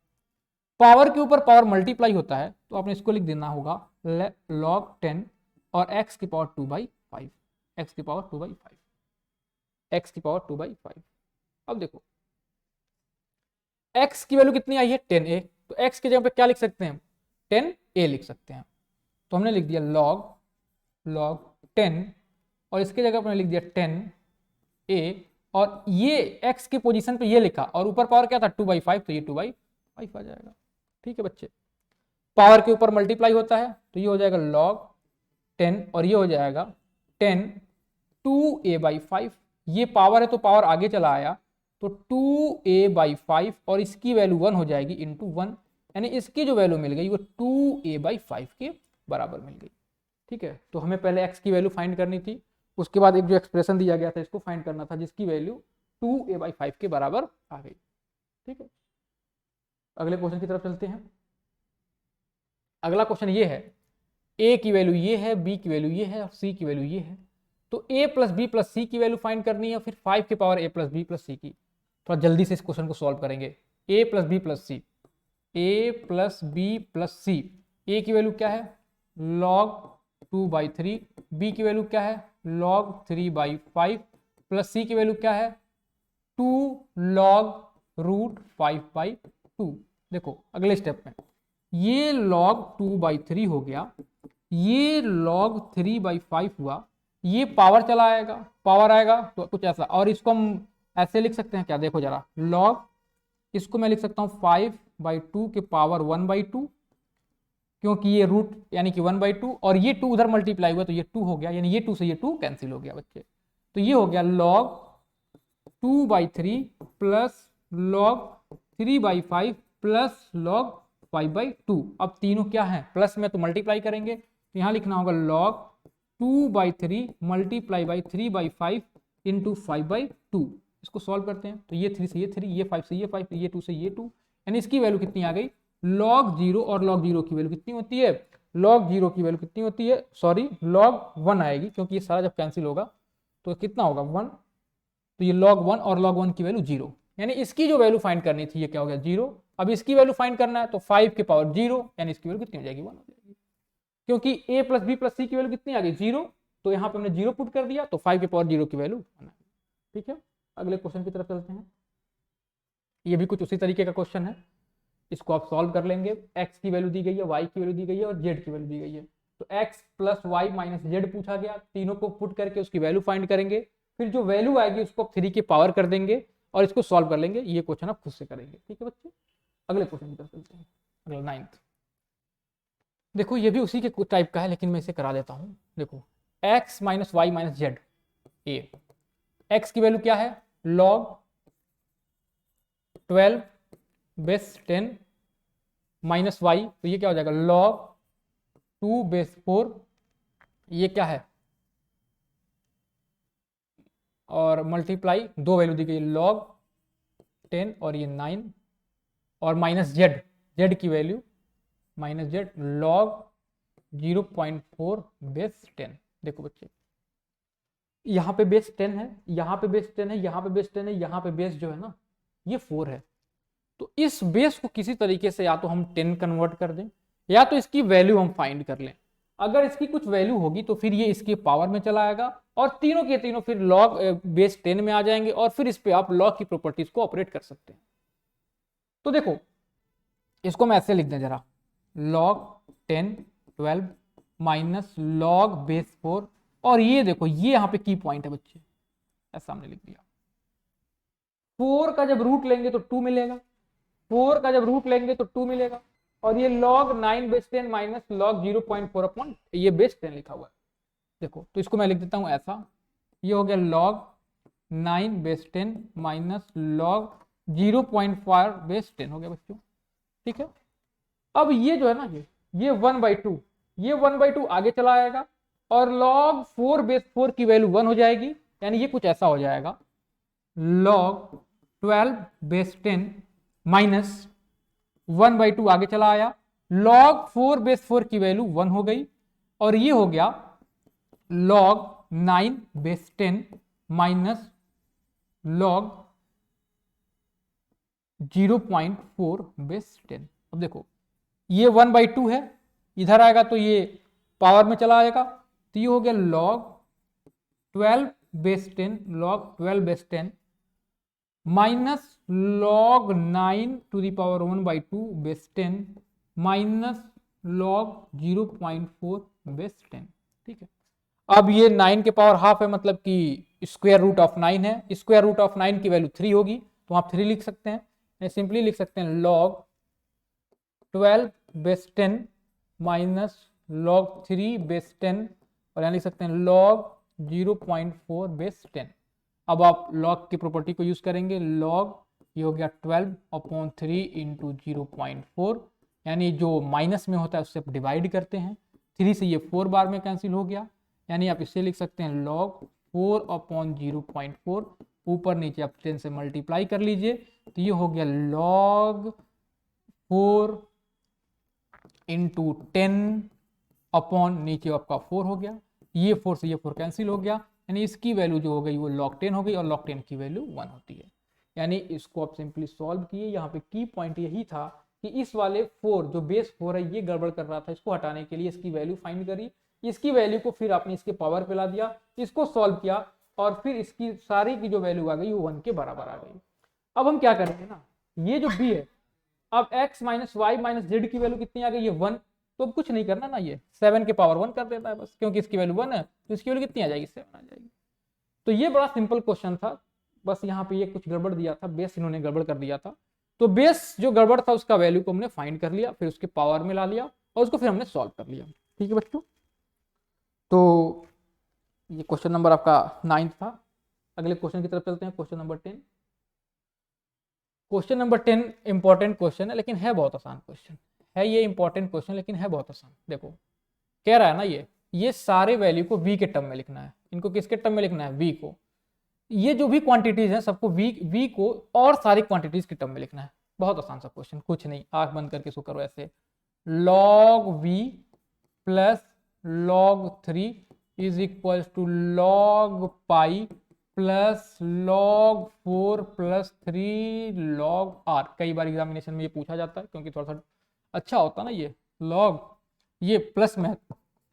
पावर के ऊपर पावर मल्टीप्लाई होता है तो आपने इसको लिख देना होगा log 10 और x की पावर 2/5, x की पावर 2/5, x की पावर 2/5। अब देखो x की वैल्यू कितनी आई है 10a, तो x की जगह पे क्या लिख सकते हैं 10a लिख सकते हैं, तो हमने लिख दिया log 10 और इसके जगह पर लिख दिया 10a और ये x की पोजीशन पे ये लिखा और ऊपर पावर क्या था 2/5, तो ये 2/5 आ जाएगा। ठीक है बच्चे, पावर के ऊपर मल्टीप्लाई होता है तो ये हो जाएगा log 10 और ये हो जाएगा 10 2a/5, ये पावर है तो पावर आगे चला आया तो 2a/5 और इसकी वैल्यू 1 हो जाएगी इंटू 1, यानी इसकी जो वैल्यू मिल गई वो 2a/5 के बराबर मिल गई। ठीक है, तो हमें पहले x की वैल्यू फाइंड करनी थी, उसके बाद एक जो एक्सप्रेशन दिया गया था इसको फाइंड करना था जिसकी वैल्यू 2a/5 के बराबर आ गई। ठीक है, अगले क्वेश्चन की तरफ चलते हैं। अगला क्वेश्चन ये है, a की वैल्यू ये है, b की वैल्यू ये है और c की वैल्यू ये है, तो a plus B plus C की वैल्यू फाइंड करनी है, फिर 5 के power a plus B plus C की। थोड़ा जल्दी से इस क्वेश्चन को सॉल्व करेंगे। a plus B plus c, a plus B plus c, a की वैल्यू क्या है log 2/3, b की वैल्यू क्या है log 3/5 प्लस c की वैल्यू क्या है 2 log रूट 5/2। देखो अगले स्टेप में ये log 2/3 हो गया ये log 3/5 हुआ, ये पावर चला आएगा, पावर आएगा तो कुछ ऐसा, और इसको हम ऐसे लिख सकते हैं क्या, देखो जरा, log, इसको मैं लिख सकता हूँ 5/2 के पावर 1/2, क्योंकि ये रूट यानी कि 1/2, और ये 2 उधर मल्टीप्लाई हुआ तो ये 2 हो गया, यानी ये 2 से ये 2 कैंसिल हो गया बच्चे। तो ये हो गया log 2/3 plus log 3/5 plus log 5/2। अब तीनों क्या है, प्लस में तो मल्टीप्लाई करेंगे, तो यहां लिखना होगा log 2/3 मल्टीप्लाई बाई 3/5 इंटू 5/2। इसको सॉल्व करते हैं तो ये 3 से ये 3, ये 5 से ये 5, ये 2 से ये 2, यानी इसकी वैल्यू कितनी आ गई, log 0, और log 0 की वैल्यू कितनी होती है, log 0 की वैल्यू कितनी होती है, सॉरी log 1 आएगी, क्योंकि ये सारा जब कैंसिल होगा तो कितना होगा 1, तो ये log 1 और log 1 की वैल्यू 0, यानी इसकी जो वैल्यू फाइंड करनी थी ये क्या हो गया 0। अब इसकी वैल्यू फाइंड करना है तो 5 के पावर 0, यानी इसकी वैल्यू कितनी हो जाएगी 1 हो जाएगी, क्योंकि a plus B plus C की वैल्यू कितनी आ गई 0, तो यहाँ पे हमने 0 पुट कर दिया, तो 5 के पावर 0 की वैल्यू 1। ठीक है, अगले क्वेश्चन की तरफ चलते हैं। ये भी कुछ उसी तरीके का क्वेश्चन है, इसको आप सॉल्व कर लेंगे। x की वैल्यू दी गई है, y की वैल्यू दी गई है और z की वैल्यू दी गई है, तो x plus y minus z पूछा गया, तीनों को पुट करके उसकी वैल्यू फाइंड करेंगे, फिर जो वैल्यू आएगी उसको 3 की पावर कर देंगे और इसको सॉल्व कर लेंगे। ये क्वेश्चन आप खुद से करेंगे। ठीक है बच्चे, अगले क्वेश्चन की तरफ चलते हैं, अगला 9th। देखो ये भी उसी के टाइप का है, लेकिन मैं इसे करा देता हूं। देखो x minus Y minus Z, ए x की वैल्यू क्या है, log 12 बेस 10 माइनस वाई, तो ये क्या हो जाएगा log 2 बेस 4, ये क्या है, और मल्टीप्लाई, दो वैल्यू दी गई log 10 और ये 9, और माइनस जेड, जेड की value minus Z log 0.4 base 10। देखो बच्चे यहाँ पे बेस 10 है, यहाँ पे बेस 10 है, यहाँ पे बेस 10 है, यहाँ पे बेस जो है ना ये 4 है, तो इस बेस को किसी तरीके से या तो हम 10 कन्वर्ट कर दें या तो इसकी वैल्यू हम फाइंड कर लें। अगर इसकी कुछ वैल्यू होगी तो फिर ये इसके पावर में चला आएगा और तीनों के तीनों फिर लॉग बेस 10 में आ जाएंगे और फिर इस पे आप लॉग की प्रॉपर्टीज को ऑपरेट कर सकते हैं। तो देखो इसको मैं ऐसे लिख दें जरा, log 10 12 माइनस log बेस 4, और ये देखो ये यहाँ पे की पॉइंट है बच्चे, ऐसा हमने लिख दिया। 4 का जब रूट लेंगे तो 2 मिलेगा, 4 का जब रूट लेंगे तो 2 मिलेगा, और ये log 9 base 10 minus log 0.4 upon ये बेस 10 लिखा हुआ है। देखो तो इसको मैं लिख देता हूं ऐसा, ये हो गया log 9 base 10 minus log 0.4 base 10 हो गया बच्चों। ठीक है, अब ये जो है ना ये 1/2, ये 1/2 आगे चला आएगा और log 4 बेस 4 की वैल्यू 1 हो जाएगी, यानी ये कुछ ऐसा हो जाएगा log 12 बेस 10 माइनस 1/2 आगे चला आया, log 4 बेस 4 की वैल्यू 1 हो गई, और ये हो गया log 9 base 10 minus log 0.4 base 10। अब देखो ये 1/2 है, इधर आएगा तो ये पावर में चला आएगा, तो ये हो गया log 12 base 10 log 12 base 10 minus log 9 to the power 1/2 base 10 minus log 0.4 base 10। ठीक है, अब ये 9 के पावर हाफ है, मतलब कि स्क्वायर रूट ऑफ 9 है, स्क्वायर रूट ऑफ 9 की वैल्यू 3 होगी, तो आप 3 लिख सकते हैं, सिंपली लिख सकते हैं log 12 base 10 minus log 3 base 10, और यहाँ लिख सकते हैं log 0.4 बेस 10। अब आप log की प्रॉपर्टी को यूज करेंगे, log ये हो गया 12/3 इंटू 0.4, यानी जो माइनस में होता है उससे आप डिवाइड करते हैं, 3 से ये 4 बार में कैंसिल हो गया, यानी आप इसे लिख सकते हैं log 4/0.4, ऊपर नीचे आप 10 से मल्टीप्लाई कर लीजिए, तो ये हो गया log 4 इंटू 10 अपॉन नीचे आपका 4 हो गया, ये 4 से ये 4 कैंसिल हो गया, यानी इसकी वैल्यू जो हो गई वो log 10 हो गई, और log 10 की वैल्यू 1 होती है। यानी इसको आप सिंपली सॉल्व किए, यहाँ पे की पॉइंट यही था कि इस वाले 4 जो बेस 4 है ये गड़बड़ कर रहा था, इसको हटाने के लिए इसकी वैल्यू फाइंड करी, इसकी वैल्यू को फिर आपने इसके पावर पे ला दिया, इसको सॉल्व किया, और फिर इसकी सारी की जो वैल्यू आ गई वो 1 के बराबर आ गई। अब हम क्या करेंगे ना, ये जो b है, अब x minus Y minus z की वैल्यू कितनी आ गई है 1, तो अब कुछ नहीं करना ना, ये 7 के पावर 1 कर देता है बस, क्योंकि इसकी वैल्यू 1 है तो इसकी वैल्यू कितनी आ जाएगी, 7 आ जाएगी। तो ये बड़ा सिंपल क्वेश्चन था, बस यहाँ पे ये कुछ गड़बड़ दिया था, बेस इन्होंने गड़बड़ कर दिया था, तो बेस जो गड़बड़ था उसका वैल्यू को हमने फाइंड कर लिया, फिर उसके पावर में ला लिया और उसको फिर हमने सॉल्व कर लिया। ठीक है बच्चों, तो ये क्वेश्चन नंबर आपका 9 था। अगले क्वेश्चन की तरफ चलते हैं, question number 10। Question number 10 important question है, लेकिन है बहुत आसान क्वेश्चन है, ये इंपॉर्टेंट क्वेश्चन लेकिन है बहुत आसान। देखो कह रहा है ना, ये सारे वैल्यू को v के टर्म में लिखना है, इनको किसके टर्म में लिखना है, v को, ये जो भी क्वांटिटीज है सबको v को और सारी क्वांटिटीज के टर्म में लिखना है। बहुत आसान सा क्वेश्चन, कुछ नहीं, आंख बंद करके इसको करो ऐसे, log v plus log 3 is equal to log pi plus log 4 plus 3 log r। कई बार एग्जामिनेशन में ये पूछा जाता है, क्योंकि थोड़ा सा अच्छा होता ना, ये log, ये प्लस में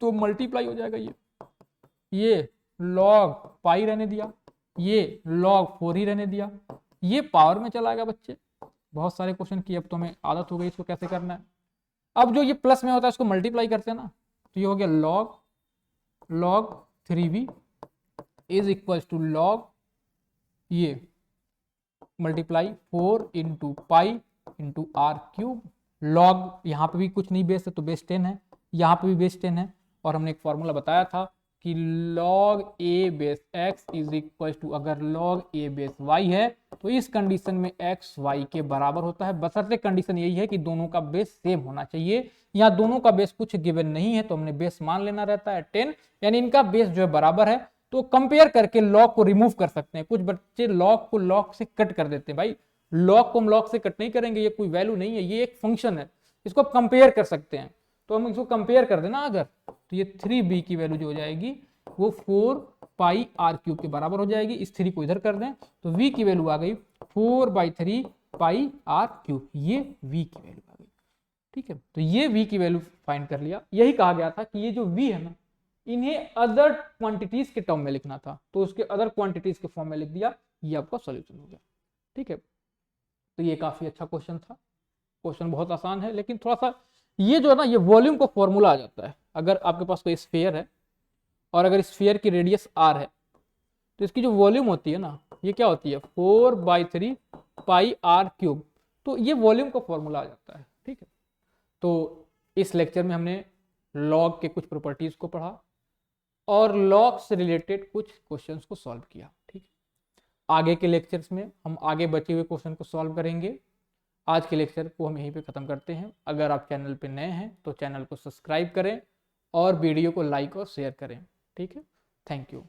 तो मल्टीप्लाई हो जाएगा, ये log पाई रहने दिया, ये log 4 ही रहने दिया, ये पावर में चला गया बच्चे। बहुत सारे क्वेश्चन की अब तो हमें आदत हो गई इसको कैसे करना है। अब जो ये प्लस में होता है उसको मल्टीप्लाई करते हैं ना, तो ये हो गया log 3v is equal to log, ये multiply 4 into pi into r cube, log यहाँ पे भी कुछ नहीं बेस है तो बेस 10 है, यहाँ पे भी बेस 10 है, और हमने एक फॉर्मूला बताया था कि log a base x is equal to, अगर log a बेस y है तो इस कंडीशन में x y के बराबर होता है, बशर्ते कंडीशन यही है कि दोनों का बेस सेम होना चाहिए। यहाँ दोनों का बेस कुछ गिवन नहीं है तो हमने बेस मान लेना रहता है 10, यानी इनका बेस जो है बराबर है, तो कंपेयर करके log को रिमूव कर सकते हैं। कुछ बच्चे log को log से कट कर देते हैं, भाई log को हम log से कट नहीं करेंगे, ये कोई वैल्यू नहीं है, ये एक फंक्शन है, इसको आप कंपेयर कर सकते हैं। तो हम इसको कंपेयर कर देना अगर, तो ये 3b की वैल्यू जो हो जाएगी वो 4 पाई आर क्यूब के बराबर हो जाएगी। इस 3 को इधर कर दें तो v की वैल्यू आ गई 4/3 पाई आर क्यूब, ये v की वैल्यू आ गई। ठीक है, तो ये v की वैल्यू फाइंड कर लिया। यही कहा गया था कि ये जो v है ना, इन्हें अदर क्वांटिटीज के टर्म में लिखना था, तो उसके अदर क्वांटिटीज के फॉर्म में लिख दिया, ये आपका सॉल्यूशन हो गया। ठीक है, तो ये काफी अच्छा क्वेश्चन था, क्वेश्चन बहुत आसान है, लेकिन थोड़ा सा ये जो है ना, ये वॉल्यूम का फॉर्मूला आ जाता है। अगर आपके पास कोई स्फीयर है और अगर स्फीयर की रेडियस r है तो इसकी जो वॉल्यूम होती है ना, ये क्या होती है 4/3 पाई आर क्यूब, तो ये वॉल्यूम का फॉर्मूला आ जाता है। ठीक है, तो इस लेक्चर में हमने लॉग के कुछ प्रॉपर्टीज को पढ़ा और लॉग से रिलेटेड कुछ क्वेश्चंस को सॉल्व किया। ठीक है, आगे के लेक्चर्स में हम आगे बचे हुए क्वेश्चन को सॉल्व करेंगे। आज के लेक्चर को हम यहीं पे ख़त्म करते हैं। अगर आप चैनल पे नए हैं तो चैनल को सब्सक्राइब करें और वीडियो को लाइक और शेयर करें। ठीक है, थैंक यू।